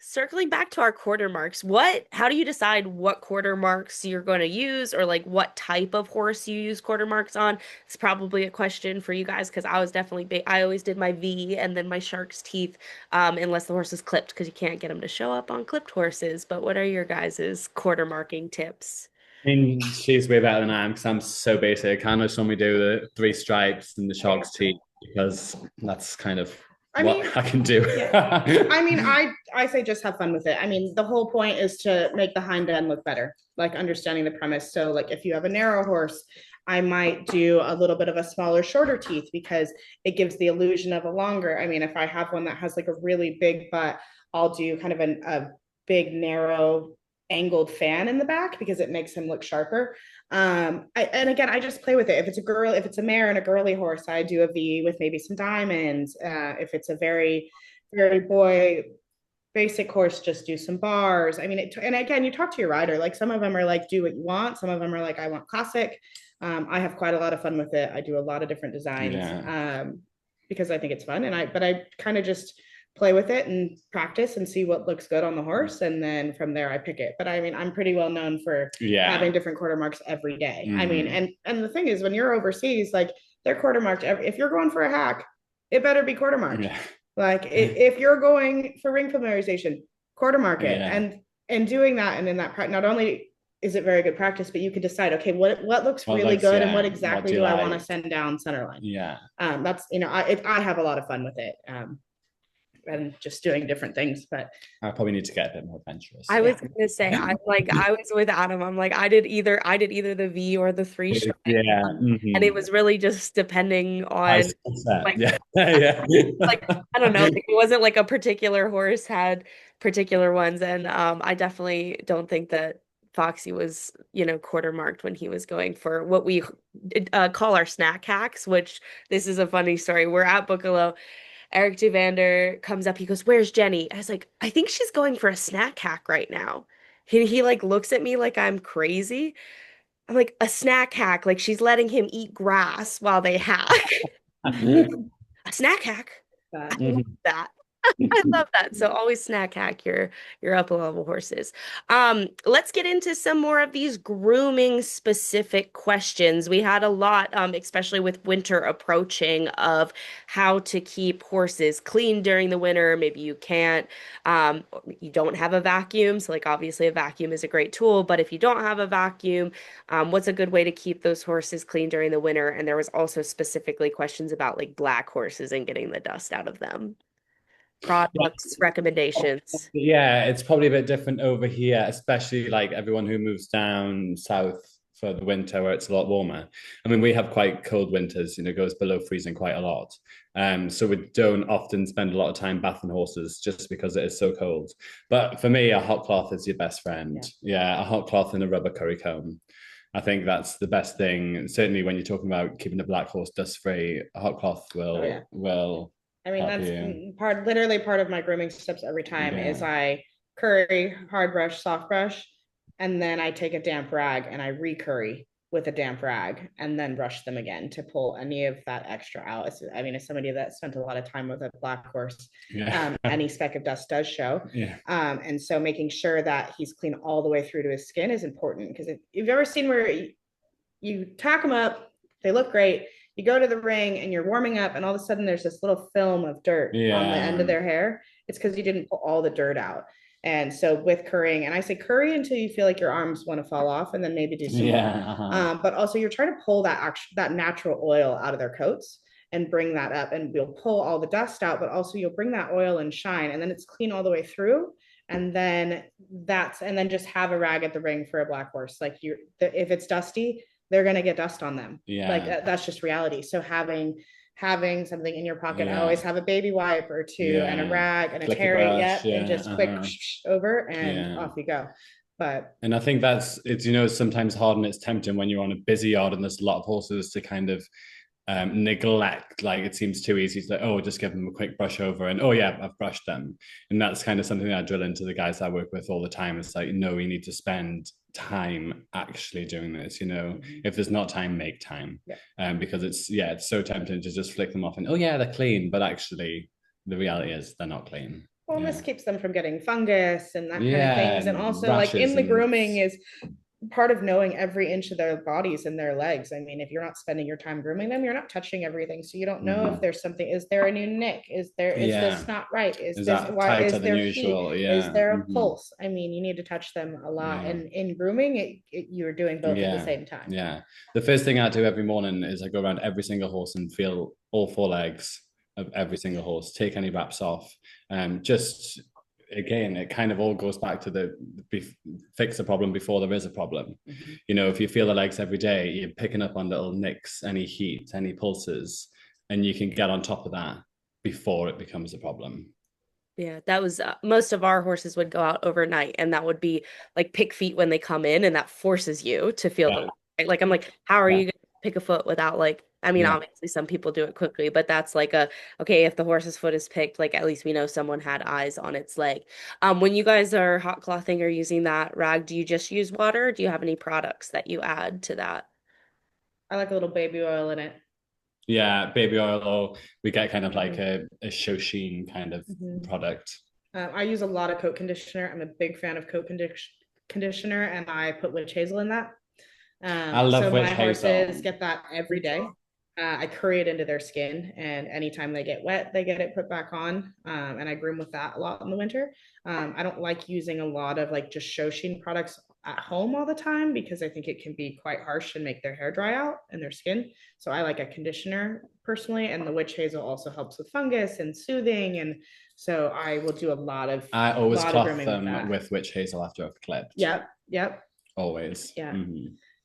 Circling back to our quarter marks, how do you decide what quarter marks you're going to use, or like what type of horse you use quarter marks on? It's probably a question for you guys because I was definitely big. I always did my V and then my shark's teeth, unless the horse is clipped because you can't get them to show up on clipped horses. But what are your guys' quarter marking tips? And she's way better than I am because I'm so basic. Hannah saw me do the three stripes and the shark's teeth because that's kind of I what mean, I can do. yeah. I mean, I say just have fun with it. I mean, the whole point is to make the hind end look better, like understanding the premise. So, like if you have a narrow horse, I might do a little bit of a smaller, shorter teeth because it gives the illusion of a longer. I mean, if I have one that has like a really big butt, I'll do kind of a big, narrow, angled fan in the back because it makes him look sharper. And again, I just play with it. If it's a girl, if it's a mare and a girly horse, I do a V with maybe some diamonds. If it's a very boy basic horse, just do some bars. I mean, and again, you talk to your rider. Like some of them are like, do what you want. Some of them are like, I want classic. I have quite a lot of fun with it. I do a lot of different designs Yeah. because I think it's fun. But I kind of just play with it and practice and see what looks good on the horse. And then from there, I pick it. But I mean, I'm pretty well known for Yeah. having different quarter marks every day. I mean, Mm. and the thing is, when you're overseas, like they're quarter marked. If you're going for a hack, it better be quarter marked. Yeah. Like if you're going for ring familiarization, quarter market Yeah. and doing that and in that not only is it very good practice, but you can decide, okay, what looks Well, really looks, good and what yeah. What exactly do you do I want to like? send down center line. Yeah. That's I have a lot of fun with it. And just doing different things. But I probably need to get a bit more adventurous. I yeah, was gonna say, I was with Adam. I'm like, I did either the V or the three stripe. Yeah. And it Mm-hmm. was really just depending I on that. like Yeah. Yeah. like I don't know, like, it wasn't like a particular horse had particular ones, and I definitely don't think that Foxy was, quarter marked when he was going for what we call our snack hacks, which this is a funny story. We're at Bookalo. Eric Duvander comes up. He goes, "Where's Jenny?" I was like, "I think she's going for a snack hack right now." He like looks at me like I'm crazy. I'm like, "A snack hack? Like she's letting him eat grass while they hack." A snack hack? I love Mhm. that. I love that. So always snack hack your upper level horses. Let's get into some more of these grooming specific questions. We had a lot, especially with winter approaching, of how to keep horses clean during the winter. Maybe you can't, you don't have a vacuum. So like obviously a vacuum is a great tool, but if you don't have a vacuum, what's a good way to keep those horses clean during the winter? And there was also specifically questions about like black horses and getting the dust out of them. Products, recommendations. Yeah, it's probably a bit different over here, especially like everyone who moves down south for the winter where it's a lot warmer. I mean, we have quite cold winters, it goes below freezing quite a lot. So we don't often spend a lot of time bathing horses just because it is so cold. But for me, a hot cloth is your best friend. Yeah, a hot cloth and a rubber curry comb. I think that's the best thing. Certainly when you're talking about keeping a black horse dust free, a hot cloth Oh yeah. will I mean, help that's you. literally part of my grooming steps every time is Yeah. I curry, hard brush, soft brush, and then I take a damp rag and I recurry with a damp rag and then brush them again to pull any of that extra out. I mean, as somebody that spent a lot of time with a black horse, Yeah. any speck of dust does show. Yeah. And so making sure that he's clean all the way through to his skin is important because if you've ever seen where you tack them up, they look great. You go to the ring and you're warming up, and all of a sudden there's this little film of dirt on the end of Yeah. their hair. It's because you didn't pull all the dirt out. And so with currying, and I say curry until you feel like your arms want to fall off, and then maybe do some more. Yeah. Uh-huh. But also you're trying to pull that natural oil out of their coats and bring that up, and we'll pull all the dust out, but also you'll bring that oil and shine, and then it's clean all the way through. And then just have a rag at the ring for a black horse. Like if it's dusty, they're going to get dust on them. Like Yeah. that's just reality. So having something in your pocket, I Yeah. always have a baby wipe or two and a Yeah. rag and a Flicky terry, brush. yep, and Yeah. just quick over and Yeah. off you go. But And I think that's it's sometimes hard and it's tempting when you're on a busy yard and there's a lot of horses to kind of neglect. Like it seems too easy to like, oh, just give them a quick brush over and oh yeah, I've brushed them. And that's kind of something that I drill into the guys I work with all the time. It's like, no, we need to spend time actually doing this. If there's not time, make time. yeah. Because it's so tempting to just flick them off and oh yeah, they're clean, but actually the reality is they're not clean. Well, and Yeah. this keeps them from getting fungus and that kind of Yeah, things. And and also, like in rashes the and grooming is part of knowing every inch of their bodies and their legs. I mean, if you're not spending your time grooming them, you're not touching everything. So you don't know if there's something, is there a new nick? Is yeah. this not right? Is that tighter Is than there heat? usual? Is Yeah. there a pulse? I mean, you need to touch them a lot. Yeah. And in grooming, you're doing both at the Yeah. same time. Yeah. The first thing I do every morning is I go around every single horse and feel all four legs of every single horse, take any wraps off. Just again, it kind of all goes back to fix the problem before there is a problem. If you feel the legs every day, you're picking up on little nicks, any heat, any pulses, and you can get on top of that before it becomes a problem. Yeah, that was most of our horses would go out overnight, and that would be like pick feet when they come in, and that forces you to feel Yeah. the like I'm like, how are Yeah. you gonna pick a foot without like I mean, Yeah. obviously some people do it quickly, but that's like okay, if the horse's foot is picked, like at least we know someone had eyes on its leg. When you guys are hot clothing or using that rag, do you just use water? Or do you have any products that you add to that? I like a little baby oil in it. Yeah, baby oil, or we get kind of like a Shoshin kind of product. I use a lot of coat conditioner. I'm a big fan of conditioner, and I put witch hazel in that. I love So witch my hazel. horses get that every day. I curry it into their skin, and anytime they get wet, they get it put back on. And I groom with that a lot in the winter. I don't like using a lot of like just Shoshin products at home all the time because I think it can be quite harsh and make their hair dry out and their skin. So I like a conditioner personally, and the witch hazel also helps with fungus and soothing. And so I will do a lot of I always cloth grooming them with witch hazel after I've clipped. Yep, yep. Always. Yeah.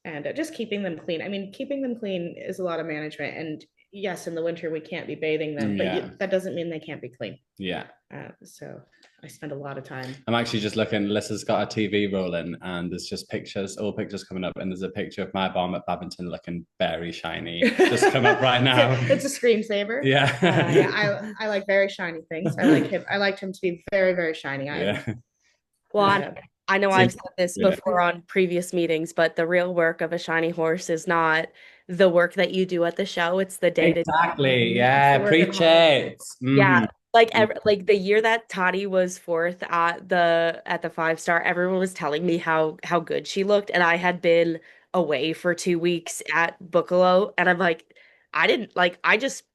And just keeping them clean. I mean, keeping them clean is a lot of management. And yes, in the winter we can't be bathing them, but that doesn't mean they can't be clean. Yeah. So I spend a lot of time. I'm actually just looking. Alyssa's got a TV rolling, and there's just old pictures coming up, and there's a picture of my barn at Babington looking very shiny. Just come up right now. It's a screensaver. Yeah. Yeah. I like very shiny things. I liked him to be very, very shiny. Yeah. Well, I know I've said this before on previous meetings, but the real work of a shiny horse is not the work that you do at the show. It's the day to day. Exactly. Yeah. Preach it. Yeah. Like the year that Toddy was fourth at the 5-star, everyone was telling me how good she looked, and I had been away for 2 weeks at Bookalo, and I'm like, I just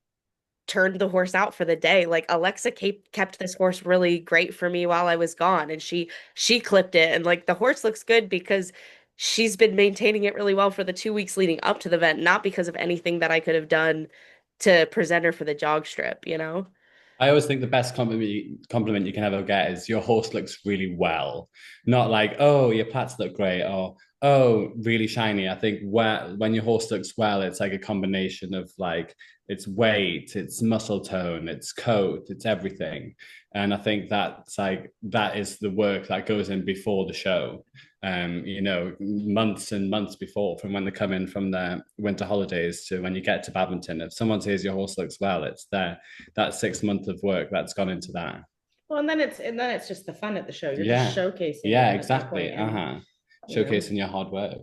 turned the horse out for the day. Like Alexa kept this horse really great for me while I was gone, and she clipped it, and like the horse looks good because she's been maintaining it really well for the 2 weeks leading up to the event, not because of anything that I could have done to present her for the jog strip, you know? I always think the best compliment you can ever get is your horse looks really well. Not like, oh, your plats look great, or oh, really shiny. I think when your horse looks well, it's like a combination of like its weight, its muscle tone, its coat, it's everything. And I think that is the work that goes in before the show. Months and months before, from when they come in from their winter holidays to when you get to Badminton. If someone says your horse looks well, it's there. That 6 months of work that's gone into that. Well, and then it's just the fun at the show. You're just showcasing. Yeah, exactly. Showcasing your hard work.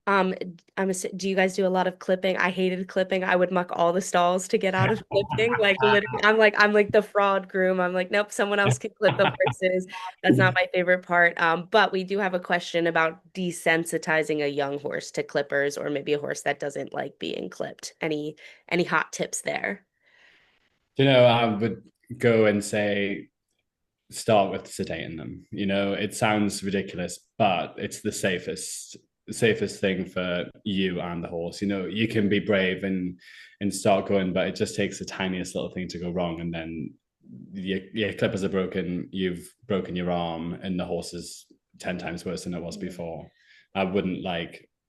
Do you guys do a lot of clipping? I hated clipping. I would muck all the stalls to get out of clipping. Like literally, I'm like the fraud groom. I'm like, nope, someone else can clip the horses. That's not my favorite part. But we do have a question about desensitizing a young horse to clippers, or maybe a horse that doesn't like being clipped. Any hot tips there? I would go and say start with sedating them. It sounds ridiculous, but it's the safest thing for you and the horse. You can be brave and start going, but it just takes the tiniest little thing to go wrong, and then your clippers are broken, you've broken your arm, and the horse is 10 times worse than it was before. I wouldn't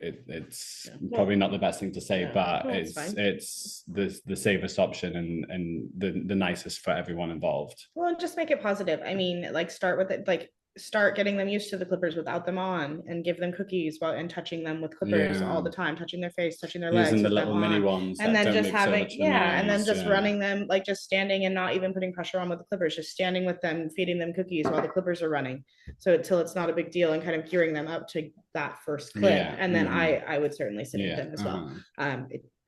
it's Yeah. probably Well, not the best thing to say, yeah. but Well, it's fine. it's the safest option and the nicest for everyone involved. Well, and just make it positive. I mean, like start with it, like start getting them used to the clippers without them on and give them cookies while and touching them with clippers all Yeah, the time, touching their face, touching their using legs the with them little mini on. ones And that then don't just make so having, much of a yeah, and then noise. just Yeah, running them, like just standing and not even putting pressure on with the clippers, just standing with them, feeding them cookies while the clippers are running. So until it's not a big deal and kind of gearing them up to that first clip. yeah, And then I would certainly sit with yeah, them as well.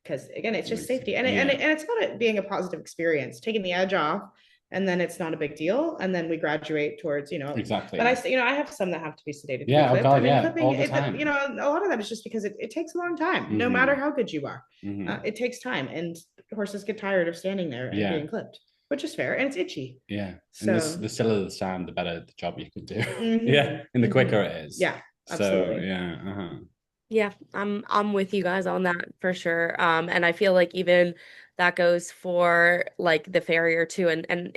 Because again, it's just makes safety, yeah, and it's about it being a positive experience, taking the edge off, and then it's not a big deal, and then we graduate towards, but exactly. I have some that have to be sedated to be Yeah, oh clipped. I God, mean, yeah, clipping all the it, time. a lot of that is just because it takes a long time, no matter Hmm. how good you are. Hmm. It takes time, and horses get tired of standing there and Yeah, being clipped, which is fair, and it's itchy. yeah. And this So the stiller the stand, the better the job you can do. mm-hmm, Yeah, and the mm-hmm. quicker it is. Yeah, So absolutely. yeah, Yeah, I'm with you guys on that for sure. And I feel like even that goes for like the farrier too. And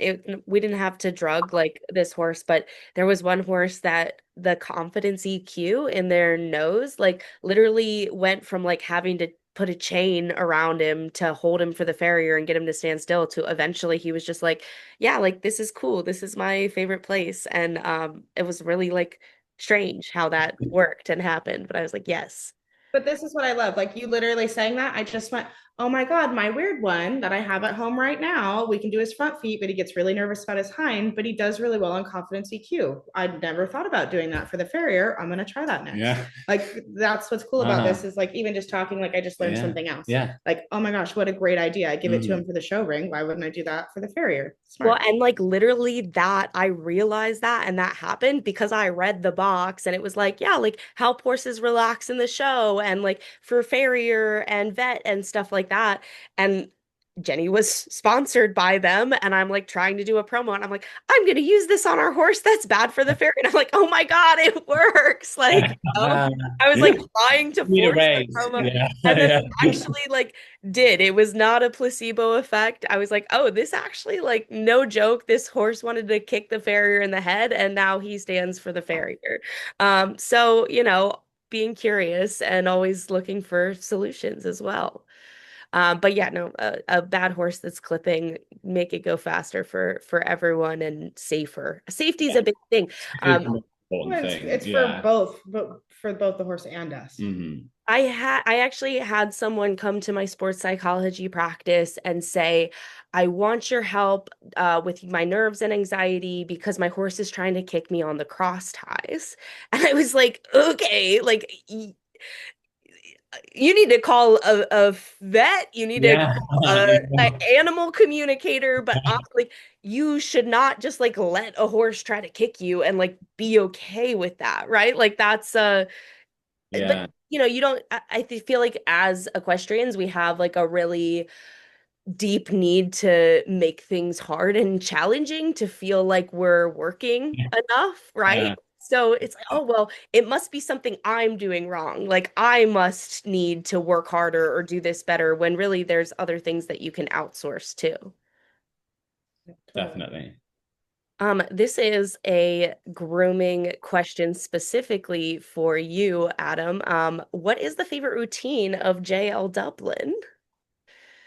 we didn't have to drug like this horse, but there was one horse that the confidence EQ in their nose like literally went from like having to put a chain around him to hold him for the farrier and get him to stand still to eventually he was just like, yeah, like this is cool. This is my favorite place. And it was really like strange how that worked and happened. But I was like, yes. But this is what I love. Like you literally saying that, I just went, oh my God, my weird one that I have at home right now, we can do his front feet, but he gets really nervous about his hind, but he does really well on confidence EQ. I'd never thought about doing that for the farrier. I'm going to try that next. yeah, Like that's what's cool about this uh-huh. is like even just talking, like I just learned Yeah, something else. yeah. Like, oh my gosh, what a great idea. I give it to him Hmm. for the show ring. Why wouldn't I do that for the farrier? Well, Smart. and like literally that I realized that and that happened because I read the box and it was like, yeah, like help horses relax in the show and like for farrier and vet and stuff like that. And Jenny was sponsored by them and I'm like trying to do a promo and I'm like, I'm gonna use this on our horse that's bad for the farrier. And I'm like, oh my God, it works. Like, oh, I was like trying to Need a force the raise. promo. Yeah, And then yeah. it actually like did. It was not a placebo effect. I was like, oh, this actually, like, no joke. This horse wanted to kick the farrier in the head, and now he stands for the farrier. So, being curious and always looking for solutions as well. But yeah, no, a bad horse that's clipping, make it go faster for everyone and safer. Safety is Yeah. a big thing. It's the Um, most important Well, thing. it's for Yeah. both, but for both the horse and us. Hmm. I actually had someone come to my sports psychology practice and say, I want your help with my nerves and anxiety because my horse is trying to kick me on the cross ties. And I was like, okay, like you need to call a vet, you need to Yeah. call a animal communicator, but honestly, you should not just like let a horse try to kick you and like be okay with that, right? Like that's but Yeah. you don't feel like as equestrians we have like a really deep need to make things hard and challenging to feel like we're working enough, right? Yeah. So it's like, oh well, it must be something I'm doing wrong, like I must need to work harder or do this better when really there's other things that you can outsource too. Totally. Definitely. This is a grooming question specifically for you, Adam. What is the favorite routine of JL Dublin?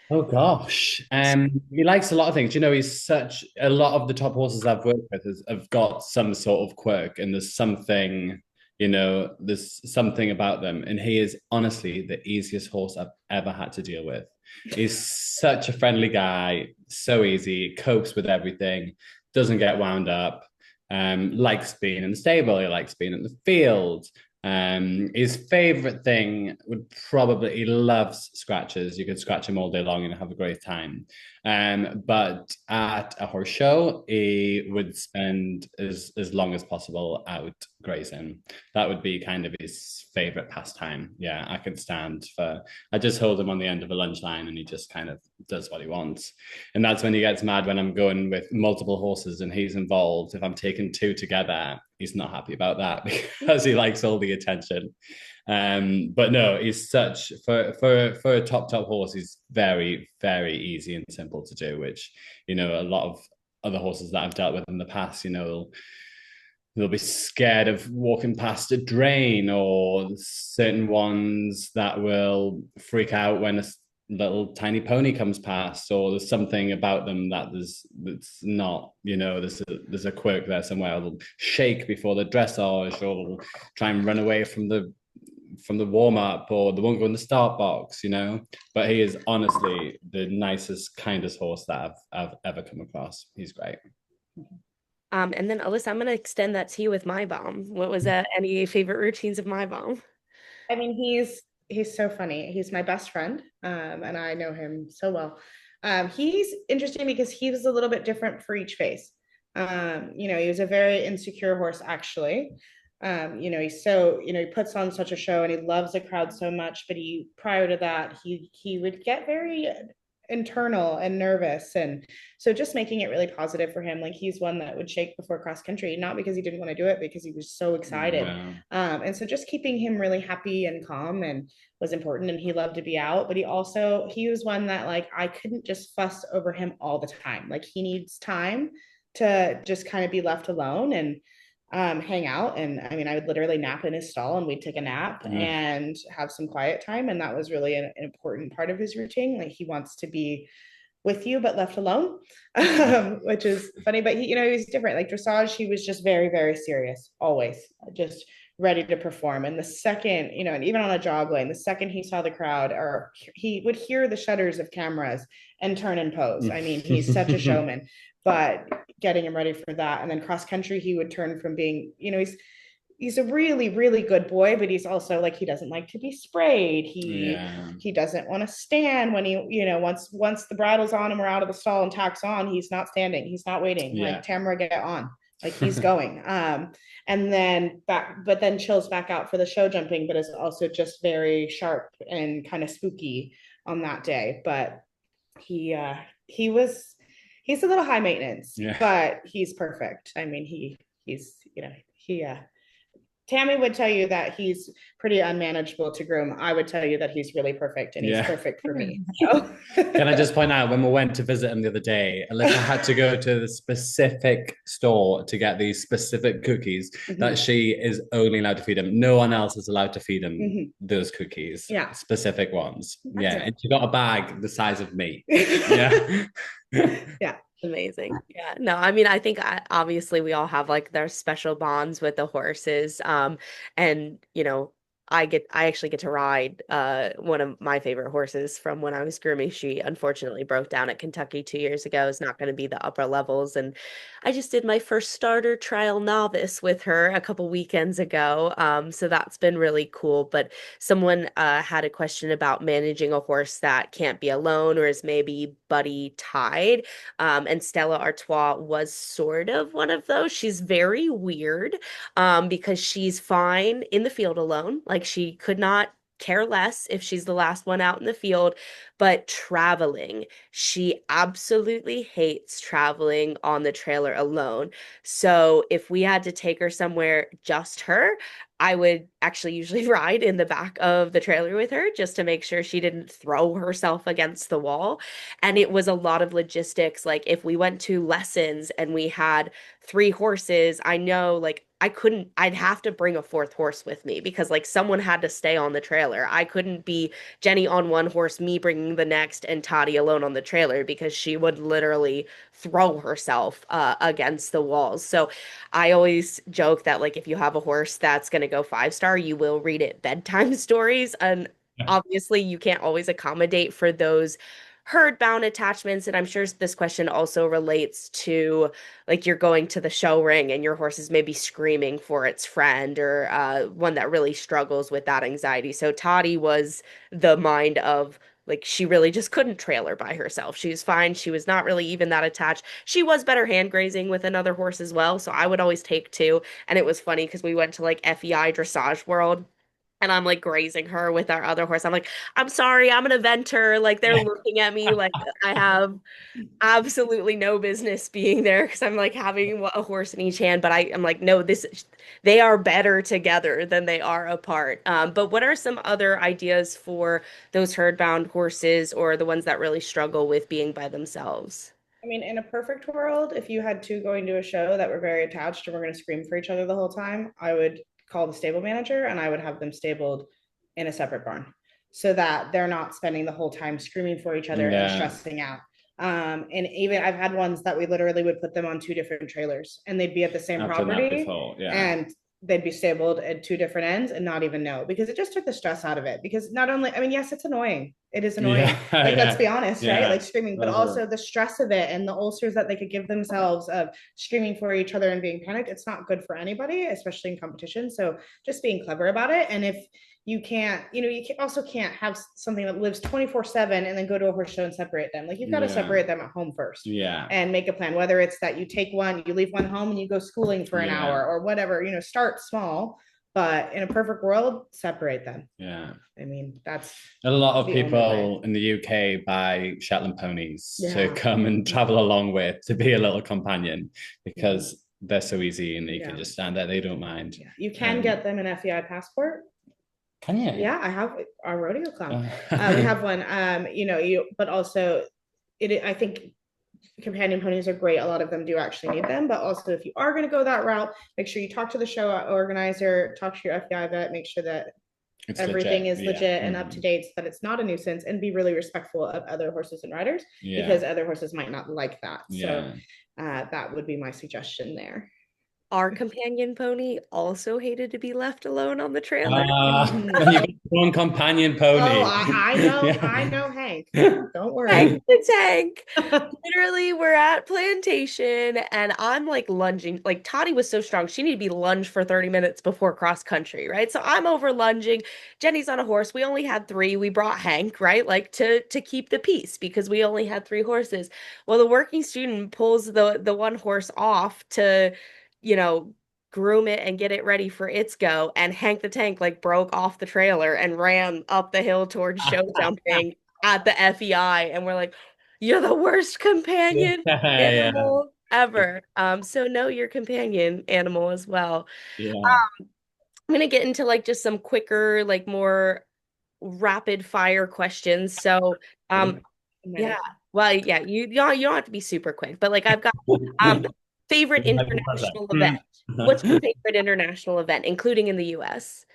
Oh gosh. He likes a lot of things. He's such a lot of the top horses I've worked with have got some sort of quirk, and there's something about them. And he is honestly the easiest horse I've ever had to deal with. He's such a friendly guy, so easy, copes with everything, doesn't get wound up, likes being in the stable, he likes being in the field. His favorite thing would probably he loves scratches. You could scratch him all day long and have a great time. But at a horse show, he would spend as long as possible out grazing. That would be kind of his favorite pastime. Yeah, I could stand for. I just hold him on the end of a lunch line, and he just kind of does what he wants. And that's when he gets mad when I'm going with multiple horses and he's involved. If I'm taking two together, he's not happy about that because he likes all the attention. But no, he's such for a top horse, he's very, very easy and simple to do, which a lot of other horses that I've dealt with in the past, they'll be scared of walking past a drain, or certain ones that will freak out when a little tiny pony comes past, or there's something about them that that's not, there's a quirk there somewhere. They'll shake before the dressage, or try and run away from the warm up, or they won't go in the start box. But he is honestly the nicest, kindest horse that I've ever come across. He's great. And then Alyssa, I'm gonna extend that to you with my bomb. What was any favorite routines of my bomb? I mean, he's so funny. He's my best friend, and I know him so well. He's interesting because he was a little bit different for each phase. He was a very insecure horse, actually. He's so, he puts on such a show and he loves the crowd so much, but prior to that, he would get very internal and nervous. And so just making it really positive for him. Like he's one that would shake before cross country, not because he didn't want to do it, because he was so excited. Wow. And so just keeping him really happy and calm and was important. And he loved to be out, but he was one that like I couldn't just fuss over him all the time. Like he needs time to just kind of be left alone and hang out. And I mean, I would literally nap in his stall and we'd take a nap Mm. and have some quiet time. And that was really an important part of his routine. Like he wants to be with you but left alone, which is funny. But he's different. Like dressage, he was just very, very serious, always just ready to perform. And the second, and even on a jog lane, the second he saw the crowd, or he would hear the shutters of cameras and turn and pose. I mean, he's such a showman. But getting him ready for that, and then cross country, he would turn from being, he's a really, really good boy, but he's also like he doesn't like to be sprayed. He Yeah. he doesn't want to stand when once the bridle's on and we're out of the stall and tack's on, he's not standing, he's not waiting. Yeah. Like Tamara, get on. Like he's going. And then back, but then chills back out for the show jumping, but is also just very sharp and kind of spooky on that day. But he uh he's a little high maintenance, Yeah. but he's perfect. I mean, he's he Tammy would tell you that he's pretty unmanageable to groom. I would tell you that he's really perfect and he's Yeah. perfect for me. So. Can I just point out, when we went to visit him the other day, Alyssa had to go to the specific store to get these specific cookies that she is only allowed to feed him. No one else is allowed to feed him those cookies. Yeah. Specific ones. That's yeah. it. And she got a bag the size of me. Yeah. Yeah. Amazing. Yeah. No, I mean, I think obviously we all have like their special bonds with the horses. And I actually get to ride one of my favorite horses from when I was grooming. She unfortunately broke down at Kentucky 2 years ago. It's not going to be the upper levels. And I just did my first starter trial novice with her a couple weekends ago. So that's been really cool. But someone had a question about managing a horse that can't be alone or is maybe buddy tied. And Stella Artois was sort of one of those. She's very weird because she's fine in the field alone. Like she could not care less if she's the last one out in the field, but traveling, she absolutely hates traveling on the trailer alone. So if we had to take her somewhere, just her, I would actually usually ride in the back of the trailer with her just to make sure she didn't throw herself against the wall. And it was a lot of logistics. Like if we went to lessons and we had 3 horses, I know like I'd have to bring a fourth horse with me because like someone had to stay on the trailer. I couldn't be Jenny on one horse, me bringing the next, and Toddy alone on the trailer because she would literally throw herself against the walls. So I always joke that like if you have a horse that's going to go 5 star, you will read it bedtime stories. And obviously you can't always accommodate for those herd bound attachments. And I'm sure this question also relates to like you're going to the show ring and your horse is maybe screaming for its friend or one that really struggles with that anxiety. So Toddy was the mind of like she really just couldn't trailer by herself. She was fine. She was not really even that attached. She was better hand grazing with another horse as well. So I would always take two. And it was funny because we went to like FEI Dressage World and I'm like grazing her with our other horse. I'm like, I'm sorry, I'm an eventer. Like they're looking at me like I have absolutely no business being there because I'm like having a horse in each hand. But I'm like, no, they are better together than they are apart. But what are some other ideas for those herd bound horses or the ones that really struggle with being by themselves? I mean, in a perfect world, if you had two going to a show that were very attached and were going to scream for each other the whole time, I would call the stable manager and I would have them stabled in a separate barn so that they're not spending the whole time screaming for each other and Yeah, stressing out. And even I've had ones that we literally would put them on two different trailers and they'd be at the same I've done that property before. Yeah, and they'd be stabled at two different ends and not even know because it just took the stress out of it. Because not only, I mean, yes, it's annoying. It is yeah, annoying. Like, let's yeah, be honest, right? yeah. Like screaming, but Totally. also the stress of it and the ulcers that they could give themselves of screaming for each other and being panicked. It's not good for anybody, especially in competition. So just being clever about it. And if you can't, you also can't have something that lives 24/7 and then go to a horse show and separate them. Like you've got to Yeah, separate them at home first yeah, and make a plan, whether it's that you take one, you leave one home and you go schooling for an yeah, hour or whatever, start small, but in a perfect world, separate them. yeah. I mean, that's A lot of the only way. people in the UK buy Shetland ponies to Yeah. come and travel along with to be a little companion Yeah. because they're so easy and you can Yeah. just stand there. They don't mind. Yeah. You can Um, get them an FEI passport. can you? Yeah, I have our rodeo clown. We Uh, have one. But also I think companion ponies are great. A lot of them do actually need them, but also if you are going to go that route, make sure you talk to the show organizer, talk to your FBI vet, make sure that it's everything legit. is Yeah. legit and up to Mhm. date so that it's not a nuisance and be really respectful of other horses and riders Yeah. because other horses might not like that. So Yeah. that would be my suggestion there. Our companion pony also hated to be left alone on the trailer. You got one companion Oh, pony. I Yeah. know Hank. Don't Hank worry. the Tank. Literally, we're at plantation and I'm like lunging. Like Toddy was so strong, she needed to be lunged for 30 minutes before cross country, right? So I'm over lunging. Jenny's on a horse. We only had three. We brought Hank, right? Like to keep the peace because we only had three horses. Well, the working student pulls the one horse off to, you know, groom it and get it ready for its go. And Hank the Tank like broke off the trailer and ran up the hill towards show jumping at the FEI. And we're like, you're the worst companion Yeah. animal ever. So know your companion animal as well. Yeah. I'm gonna get into like just some quicker, like more rapid fire questions. So, um, I'm yeah, ready. well, yeah, you don't have to be super quick, but like I've got favorite international event. What's your favorite international event, including in the US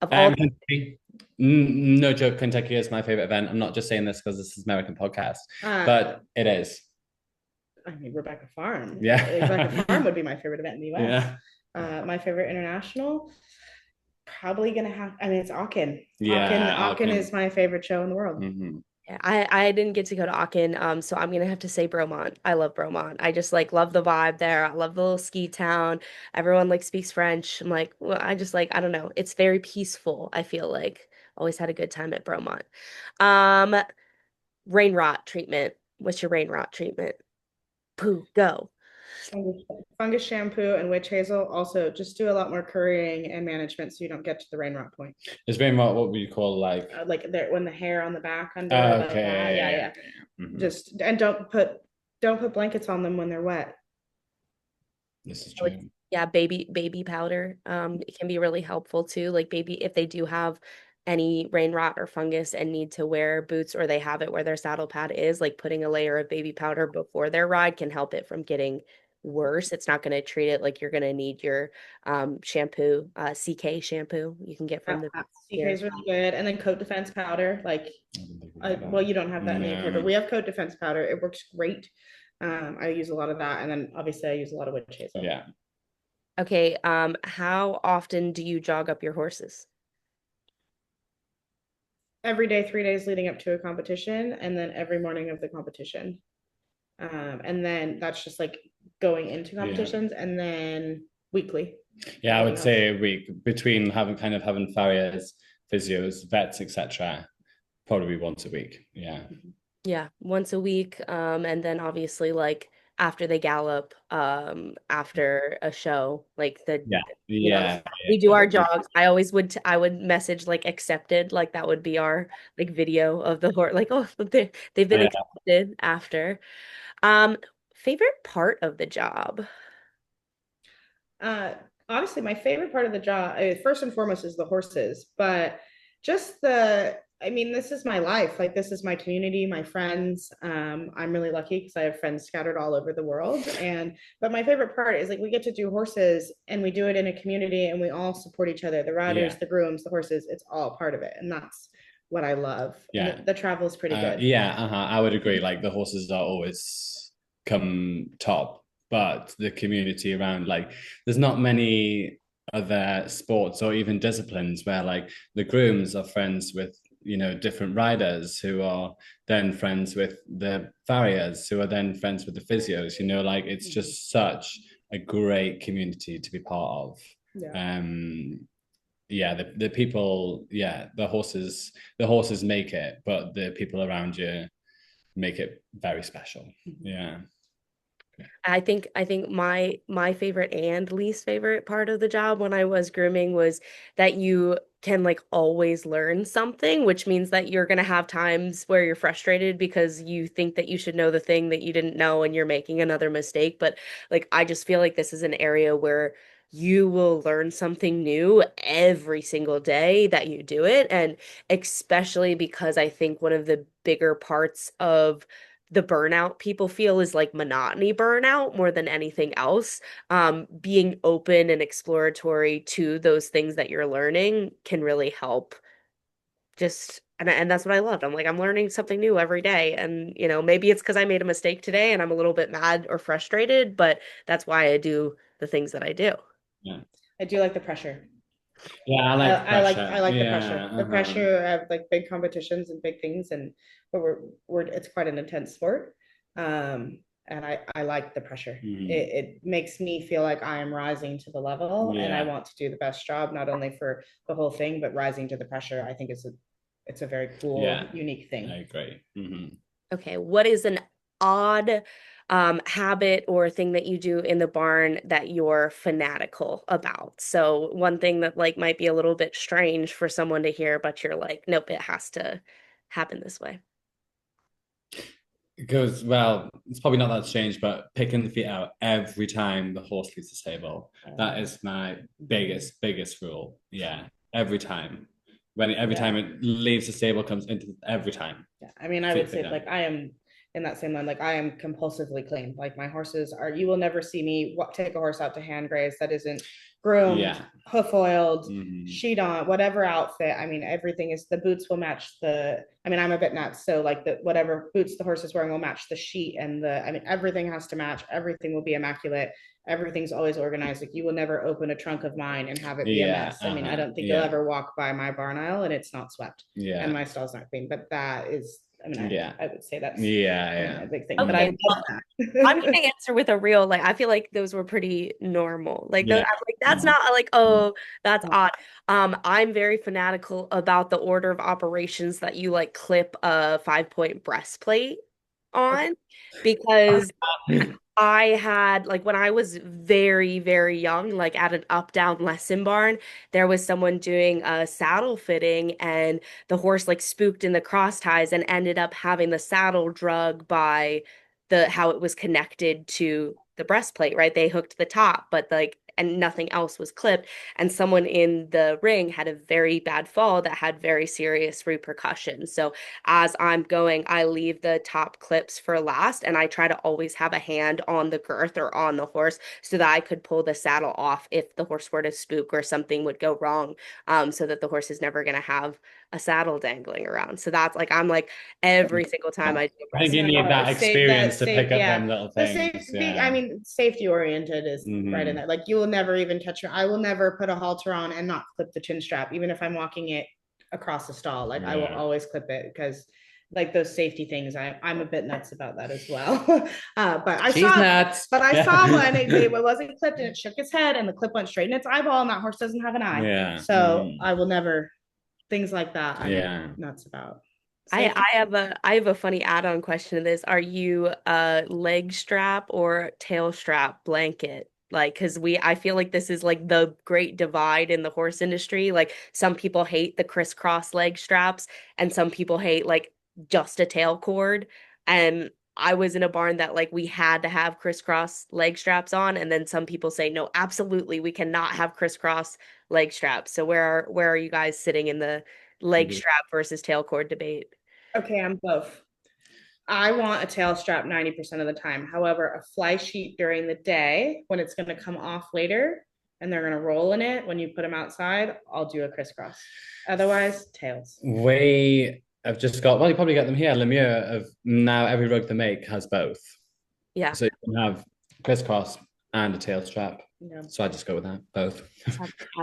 of all? Kentucky. No joke, Kentucky is my favorite event. I'm not just saying this because this is an American podcast, Uh, but it is. I mean, Rebecca Farm. Rebecca Yeah. Farm would be my favorite event in the US. Yeah. My favorite international, probably gonna have. I mean, it's Aachen. Yeah. Aachen Alkin. is my favorite show in the world. Hmm. Yeah, I didn't get to go to Aachen, so I'm gonna have to say Bromont. I love Bromont. I just like love the vibe there. I love the little ski town. Everyone like speaks French. I'm like, well, I just like I don't know. It's very peaceful. I feel like always had a good time at Bromont. Um, Rain rot treatment. What's your rain rot treatment? Pooh, go. Fungus shampoo and witch hazel. Also, just do a lot more currying and management so you don't get to the rain rot point. It's very much what we call like. Like there when the hair on the back under like that. Okay. Yeah, Yeah. yeah. Yeah. Mhm. Just and don't put blankets on them when they're wet. This is Like, true. yeah, baby powder. It can be really helpful too. Like baby, if they do have any rain rot or fungus and need to wear boots or they have it where their saddle pad is, like putting a layer of baby powder before their ride can help it from getting worse. It's not going to treat it like you're going to need your shampoo, CK shampoo you can get from the CK here. is really good, and then coat defense powder. Like, well, you don't have that in the UK, but No. we have coat defense powder. It works great. I use a lot of that, and then obviously I use a lot of witch hazel. Yeah. Okay, how often do you jog up your horses? Every day, 3 days leading up to a competition, and then every morning of the competition. And then that's just like going into Yeah. competitions, and then weekly. Yeah, I would Everything else. say a week between having farriers, physios, vets, etc. Probably once a week. Yeah. Yeah, once a week. And then obviously like after they gallop, after a show, like Yeah. you know, Yeah. we do our Yeah. jogs. I would message like accepted, like that would be our like video of the horse, like, oh, they've been Yeah. accepted after. Um, Favorite part of the job. Uh, Honestly, my favorite part of the job, first and foremost, is the horses, but just the I mean, this is my life. Like, this is my community, my friends. I'm really lucky because I have friends scattered all over the world. But my favorite part is like we get to do horses and we do it in a community and we all support each other. The riders, Yeah, the grooms, the horses, it's all part of it. And that's what I love. And yeah, the travel is pretty good. yeah. I would agree. Like the horses are always come top, but the community around, like, there's not many other sports or even disciplines where like the grooms are friends with different riders who are then friends with the farriers who are then friends with the physios. Like it's just such a great community to be part of. Yeah. Yeah, the people, yeah, the horses make it, but the people around you make it very special. Yeah. I think my favorite and least favorite part of the job when I was grooming was that you can like always learn something, which means that you're gonna have times where you're frustrated because you think that you should know the thing that you didn't know and you're making another mistake. But like I just feel like this is an area where you will learn something new every single day that you do it. And especially because I think one of the bigger parts of the burnout people feel is like monotony burnout more than anything else. Being open and exploratory to those things that you're learning can really help. And that's what I loved. I'm like, I'm learning something new every day. And, maybe it's because I made a mistake today and I'm a little bit mad or frustrated, but that's why I do the things that I do. Yeah. I do like the pressure. Yeah, I I, like the I pressure. like the pressure. Yeah. The pressure of like big competitions and big things, and but we're it's quite an intense sport. And I like the pressure. Mhm. It makes me feel like I am rising to the level, and I Yeah. want to do the best job, not only for the whole thing, but rising to the pressure. I think it's a very Yeah. cool, unique I thing. agree. Okay, what is an odd habit or thing that you do in the barn that you're fanatical about? So one thing that like might be a little bit strange for someone to hear, but you're like, nope, it has to happen this way. Because, well, it's probably not that strange, but picking the feet out every time the horse leaves the stable. That is my biggest rule. Yeah, every time. Every Yeah. time it leaves the stable, comes into every time. Yeah, I mean, I would Feet say down. like I am in that same line. Like I am compulsively clean. Like my horses are. You will never see me take a horse out to hand graze that isn't groomed, Yeah. hoof oiled, Hmm. sheet on, whatever outfit. I mean, everything is. The boots will match the. I mean, I'm a bit nuts, so like the whatever boots the horse is wearing will match the sheet and the. I mean, everything has to match. Everything will be immaculate. Everything's always organized. Like you will never open a trunk of mine and have it be a Yeah. mess. I mean, I don't think you'll Yeah. ever walk by my barn aisle and it's not swept and Yeah. my stall's not clean. But that is, I mean, Yeah. I would say that's, Yeah. I mean, Yeah. a big thing. But I Okay, love well, I'm that. gonna answer with a real like I feel like those were pretty normal. Like those, Yeah. I'm like that's Mhm. not like oh that's odd. I'm very fanatical about the order of operations that you like clip a 5-point breastplate on because I had like when I was very, very young, like at an up-down lesson barn, there was someone doing a saddle fitting and the horse like spooked in the cross ties and ended up having the saddle drug by the how it was connected to the breastplate, right? They hooked the top, but like and nothing else was clipped. And someone in the ring had a very bad fall that had very serious repercussions. So as I'm going, I leave the top clips for last and I try to always have a hand on the girth or on the horse so that I could pull the saddle off if the horse were to spook or something would go wrong, so that the horse is never going to have a saddle dangling around. So that's like, I'm like, every single time I do a I think breast. you need that That experience to safe, pick up yeah. them little The things. safety, I Yeah. mean, safety oriented is right in Hmm. there. Like you will never even touch your, I will never put a halter on and not clip the chin strap, even if I'm walking it across the stall. Like I will Yeah. always clip it because like those safety things, I'm a bit nuts about that as well. She's nuts. But I Yeah. saw one, it wasn't clipped and it shook its head and the clip went straight in its eyeball and that horse doesn't have an eye. Yeah. So I will never, things like that, I'm Yeah. nuts about. I Safety. have a funny add-on question to this. Are you a leg strap or tail strap blanket? Like, because I feel like this is like the great divide in the horse industry. Like, some people hate the crisscross leg straps, and some people hate like just a tail cord. And I was in a barn that like we had to have crisscross leg straps on, and then some people say no, absolutely, we cannot have crisscross leg straps. So where are you guys sitting in leg strap versus tail cord debate? Okay, I'm both. I want a tail strap 90% of the time. However, a fly sheet during the day when it's going to come off later and they're going to roll in it when you put them outside, I'll do a crisscross. Otherwise, tails. We have just got, well, you probably get them here. Lemieux of now every rug they make has both. Yeah. So you can have crisscross and a tail strap. Yeah. So I just go with that, both.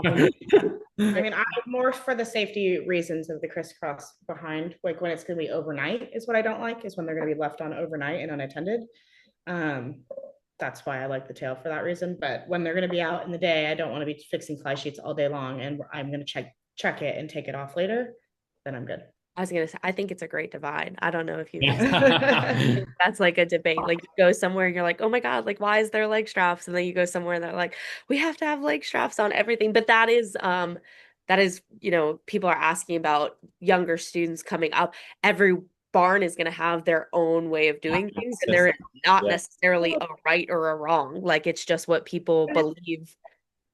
I mean, I'm more for the safety reasons of the crisscross behind, like when it's going to be overnight is what I don't like, is when they're going to be left on overnight and unattended. That's why I like the tail for that reason. But when they're going to be out in the day, I don't want to be fixing fly sheets all day long, and I'm going to check it and take it off later. Then I'm good. I was gonna say, I think it's a great divide. I don't know if you guys Yeah. that's like a debate. Like you go somewhere and you're like, oh my God, like why is there leg straps? And then you go somewhere and they're like, we have to have leg straps on everything. But that is, people are asking about younger students coming up. Every barn is gonna have their own way of doing things, and there is not Yeah. necessarily a right or a wrong. Like it's just what people believe.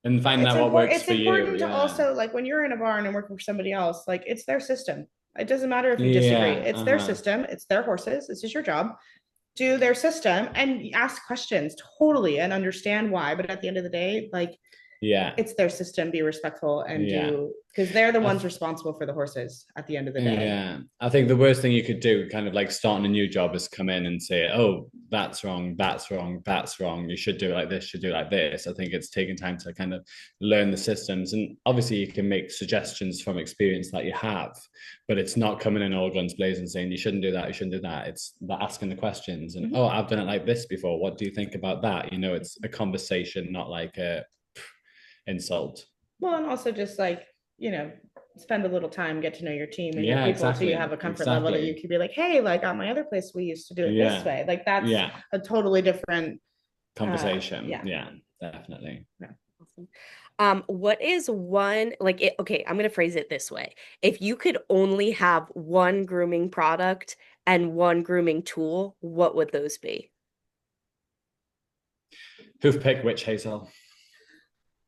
And find out what works It's for you. important to Yeah. also, like, when you're in a barn and working for somebody else, like, it's their system. It doesn't matter if you disagree. Yeah. It's their system. It's their horses. This is your job. Do their system and ask questions totally and understand why. But at the end of the day, like, Yeah. it's their system. Be respectful and do, because they're the ones responsible for the horses at the end of the day. Yeah. I think the worst thing you could do, kind of like starting a new job, is come in and say, oh, that's wrong, that's wrong, that's wrong. You should do it like this, should do it like this. I think it's taking time to kind of learn the systems. And obviously you can make suggestions from experience that you have, but it's not coming in all guns blazing saying you shouldn't do that, you shouldn't do that. It's asking the questions and, oh, I've done it like this before. What do you think about that? It's a conversation, not like a insult. Well, and also just like, spend a little time, get to know your team and your people, exactly. so you have a comfort level that you can be like, hey, like at my other place, we used to do it this way. Like that's a totally different conversation. Yeah, definitely. Yeah. Awesome. What is one like it, okay, I'm gonna phrase it this way. If you could only have one grooming product and one grooming tool, what would those be? Who've picked which, Hazel?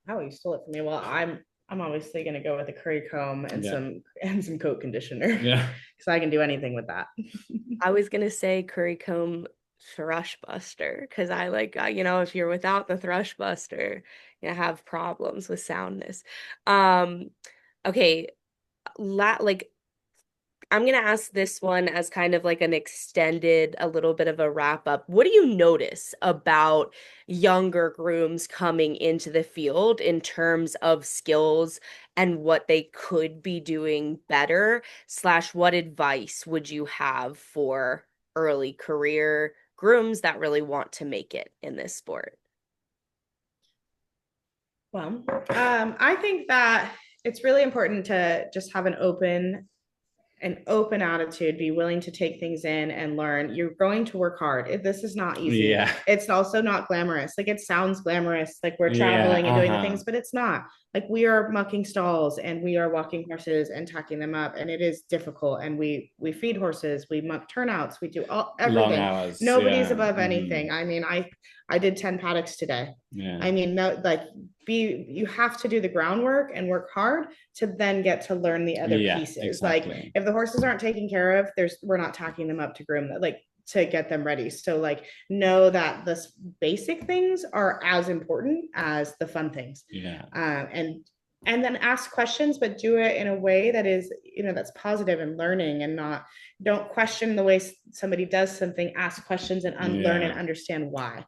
Oh, you stole it from me. Well, I'm obviously gonna go with a curry comb and some coat conditioner. Yeah. Because I can do anything with that. I was gonna say curry comb thrush buster because I like if you're without the thrush buster, you have problems with soundness. Okay, like I'm going to ask this one as kind of like an extended, a little bit of a wrap up. What do you notice about younger grooms coming into the field in terms of skills and what they could be doing better, / what advice would you have for early career grooms that really want to make it in this sport? Well, I think that it's really important to just have an open attitude, be willing to take things in and learn. You're going to work hard. This is not easy. Yeah. It's also not glamorous. Like it sounds glamorous, like we're traveling and doing the things, but it's not. Like we are mucking stalls and we are walking horses and tacking them up, and it is difficult. And we feed horses, we muck turnouts, we do everything. Long hours. Nobody's above anything. I mean, I did 10 paddocks today. Yeah. I mean, no, like you have to do the groundwork and work hard to then get to learn the other pieces. Exactly. Like if the horses aren't taken care of, we're not tacking them up to groom them, like to get them ready. So like know that the basic things are as important as the fun things. Yeah. And then ask questions, but do it in a way that is, that's positive and learning, and don't question the way somebody does something. Ask questions and unlearn and understand why.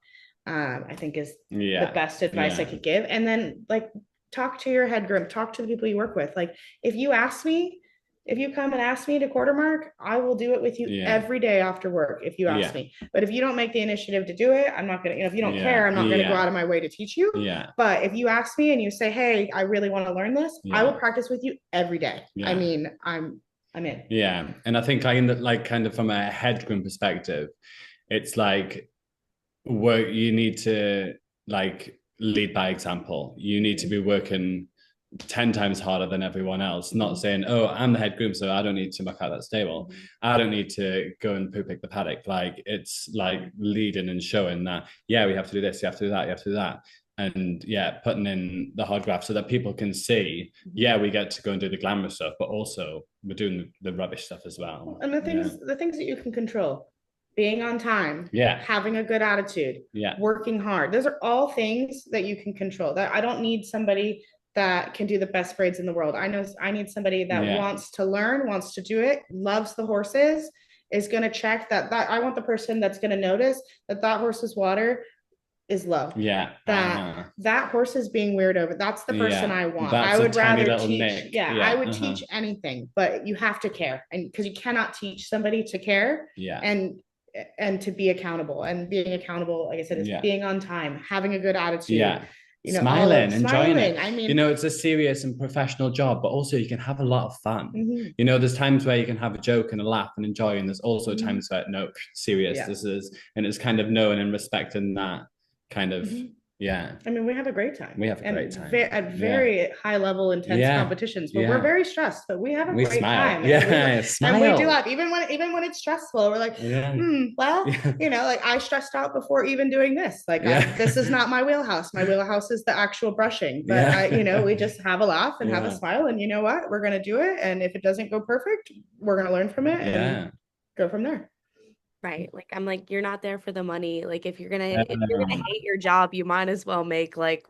I think is the best advice I could give. And then like talk to your head groom, talk to the people you work with. Like if you come and ask me to quarter mark, I will do it with you every day after work if you ask me. But if you don't make the initiative to do it, I'm not gonna, if you don't care, I'm not gonna go out of my way to teach you. Yeah. But if you ask me and you say, hey, I really want to learn this, I will practice with you every day. I mean, I'm in. Yeah. And I think kind of from a head groom perspective, it's like you need to like lead by example. You need to be working 10 times harder than everyone else, not saying, oh, I'm the head groom, so I don't need to muck out that stable. I don't need to go and poo pick the paddock. Like it's like leading and showing that, we have to do this, you have to do that, you have to do that. and yeah, putting in the hard graft so that people can see, yeah, we get to go and do the glamorous stuff, but also we're doing the rubbish stuff as well. And the Yeah. things that you can control, being on time, Yeah. having a good attitude, Yeah. working hard. Those are all things that you can control. That I don't need somebody that can do the best braids in the world. I know I need somebody that Yeah. wants to learn, wants to do it, loves the horses, is going to check that I want the person that's going to notice that horse's water is low. Yeah. That horse is being weird over. That's the person Yeah. I want. I That's a would tiny rather little teach. nick. Yeah, I Yeah. would teach anything, but you have to care, and because you cannot teach somebody to care Yeah. and to be accountable. And being accountable, like I said, is Yeah. being on time, having a good attitude. Yeah. You know, all Smiling, of enjoying smiling. it. I mean, You know, it's a serious and professional job, but also you can have a lot of fun. mhm, You know, there's times where you can have a joke and a laugh and enjoy, and there's also mhm, times where no, serious, yeah. this is, and it's kind of knowing and respecting that kind of, Mhm. yeah. I mean, we have a great time. We have a and great time. at very high level, intense Yeah. competitions, but we're Yeah. very stressed. But we have a We great smile. time, Yeah. and we do Smile. laugh, even when it's stressful. We're like, Yeah. well, Yeah. you know, like I stressed out before even doing this. Like, Yeah. this is not my wheelhouse. My wheelhouse is the actual brushing. But Yeah. you know, we just have a laugh and have a Yeah. smile, and you know what? We're gonna do it. And if it doesn't go perfect, we're gonna learn from it and Yeah. go from there. Right. Like I'm like, you're not there for the money. Like if you're gonna Um, hate your job, you might as well make like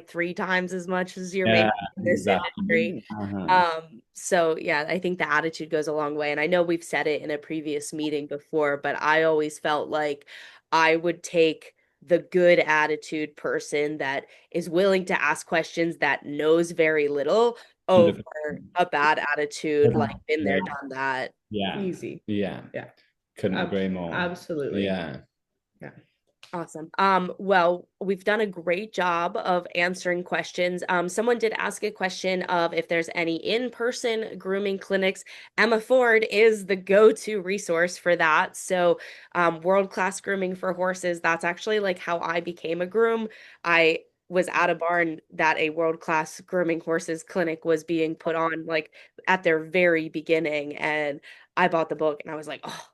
three times as much as you're yeah, making in this industry. exactly. So yeah, I think the attitude goes a long way. And I know we've said it in a previous meeting before, but I always felt like I would take the good attitude person that is willing to ask questions that knows very little over 100%. a bad attitude, like been there, Yeah. done that. Yeah. Easy. Yeah. Yeah. Couldn't agree more. Absolutely. Yeah. Yeah. Awesome. Well, we've done a great job of answering questions. Someone did ask a question of if there's any in-person grooming clinics. Emma Ford is the go-to resource for that. So, world-class grooming for horses, that's actually like how I became a groom. I was at a barn that a world-class grooming horses clinic was being put on, like at their very beginning, and I bought the book and I was like, oh,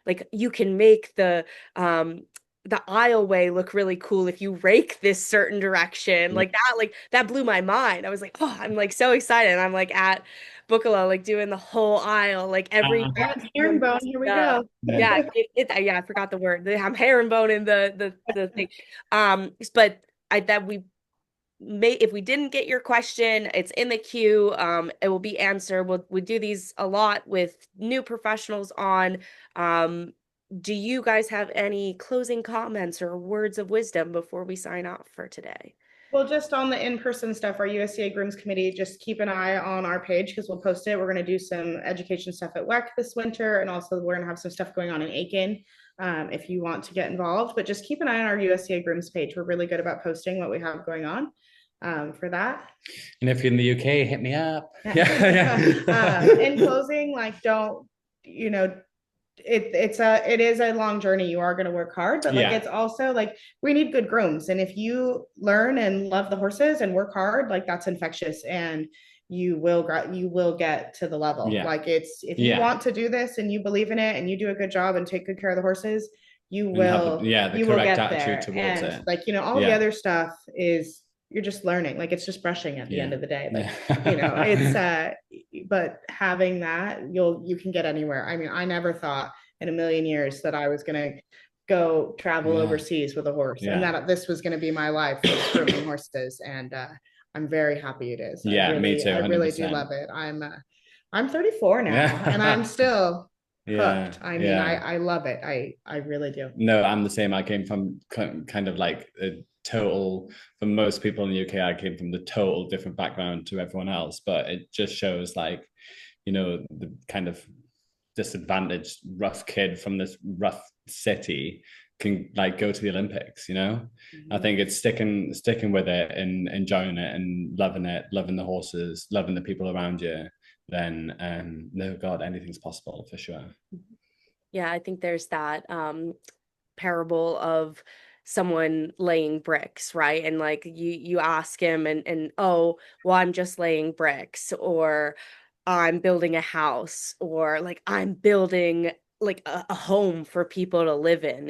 like you can make the aisleway look really cool if you rake this certain direction. Yeah. Like that blew my mind. I was like, oh, I'm like so excited. And I'm like at Bookala, like doing the whole aisle, like every Yeah, herringbone. Here we go. yeah, yeah, I forgot the word. I'm herringbone in the thing. But I that we may if we didn't get your question, it's in the queue. It will be answered. We do these a lot with new professionals on. Do you guys have any closing comments or words of wisdom before we sign off for today? Well, just on the in-person stuff, our USCA Grooms Committee, just keep an eye on our page because we'll post it. We're going to do some education stuff at WEC this winter, and also we're going to have some stuff going on in Aiken if you want to get involved. But just keep an eye on our USCA Grooms page. We're really good about posting what we have going on for that. And if you're in the UK, hit me up. Yeah. In closing, like don't, you know, it is a long journey. You are going to work hard, but like it's also like we need good grooms, and if you learn and love the horses and work hard, like that's infectious, and you will get to the level. Like it's if you want to do this and you believe in it and you do a good job and take good care of the horses, you will the you will correct get attitude there. towards And it. like, you know, all the other stuff is you're just learning. Like it's just brushing at the end of the day. Like, you know, it's but having that, you can get anywhere. I mean, I never thought in a million years that I was gonna go travel overseas with a horse, and that this was gonna be my life, was grooming horses. And I'm very happy it is. Me too. 100%. I really do love it. I'm 34 now, and I'm still hooked. I mean, I love it. I really do. No, I'm the same. I came from kind of like a total, for most people in the UK, I came from the total different background to everyone else, but it just shows like, you know, the kind of disadvantaged rough kid from this rough city can like go to the Olympics, you know. I think it's sticking with it and enjoying it and loving the horses, loving the people around you, then no, God, anything's possible for sure. Yeah, I think there's that parable of someone laying bricks, right? And like you ask him and oh, well, I'm just laying bricks, or I'm building a house, or like I'm building like a home for people to live in.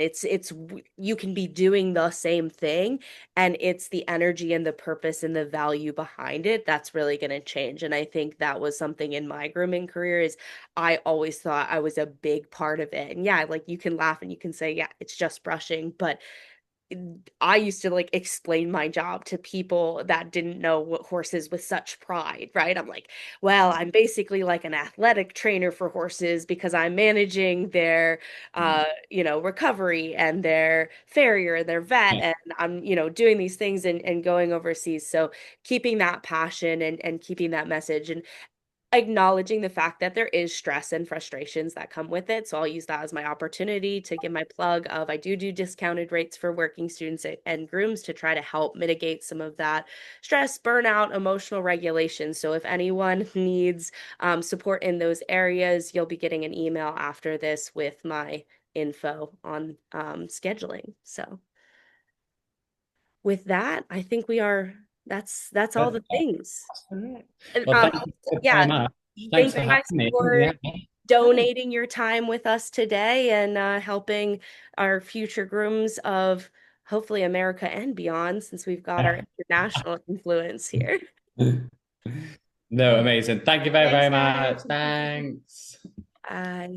You can be doing the same thing, and it's the energy and the purpose and the value behind it that's really going to change. And I think that was something in my grooming career is I always thought I was a big part of it. And yeah, like you can laugh and you can say, yeah, it's just brushing, but I used to like explain my job to people that didn't know what horses with such pride, right? I'm like, well, I'm basically like an athletic trainer for horses because I'm managing their recovery and their farrier and their vet, Yeah. and I'm, doing these things and going overseas. So keeping that passion and keeping that message and acknowledging the fact that there is stress and frustrations that come with it. So I'll use that as my opportunity to give my plug of I do discounted rates for working students and grooms to try to help mitigate some of that stress, burnout, emotional regulation. So if anyone needs support in those areas, you'll be getting an email after this with my info on scheduling. So with that, I think that's all That's the things. all right. And, Well, thank you very yeah, much. Thanks thank for you having guys me. for Yeah. Oh. donating your time with us today and helping our future grooms of hopefully America and beyond, since we've got our international influence here. No, amazing. Thank you very, Thanks, very guys. much. Thanks. Bye.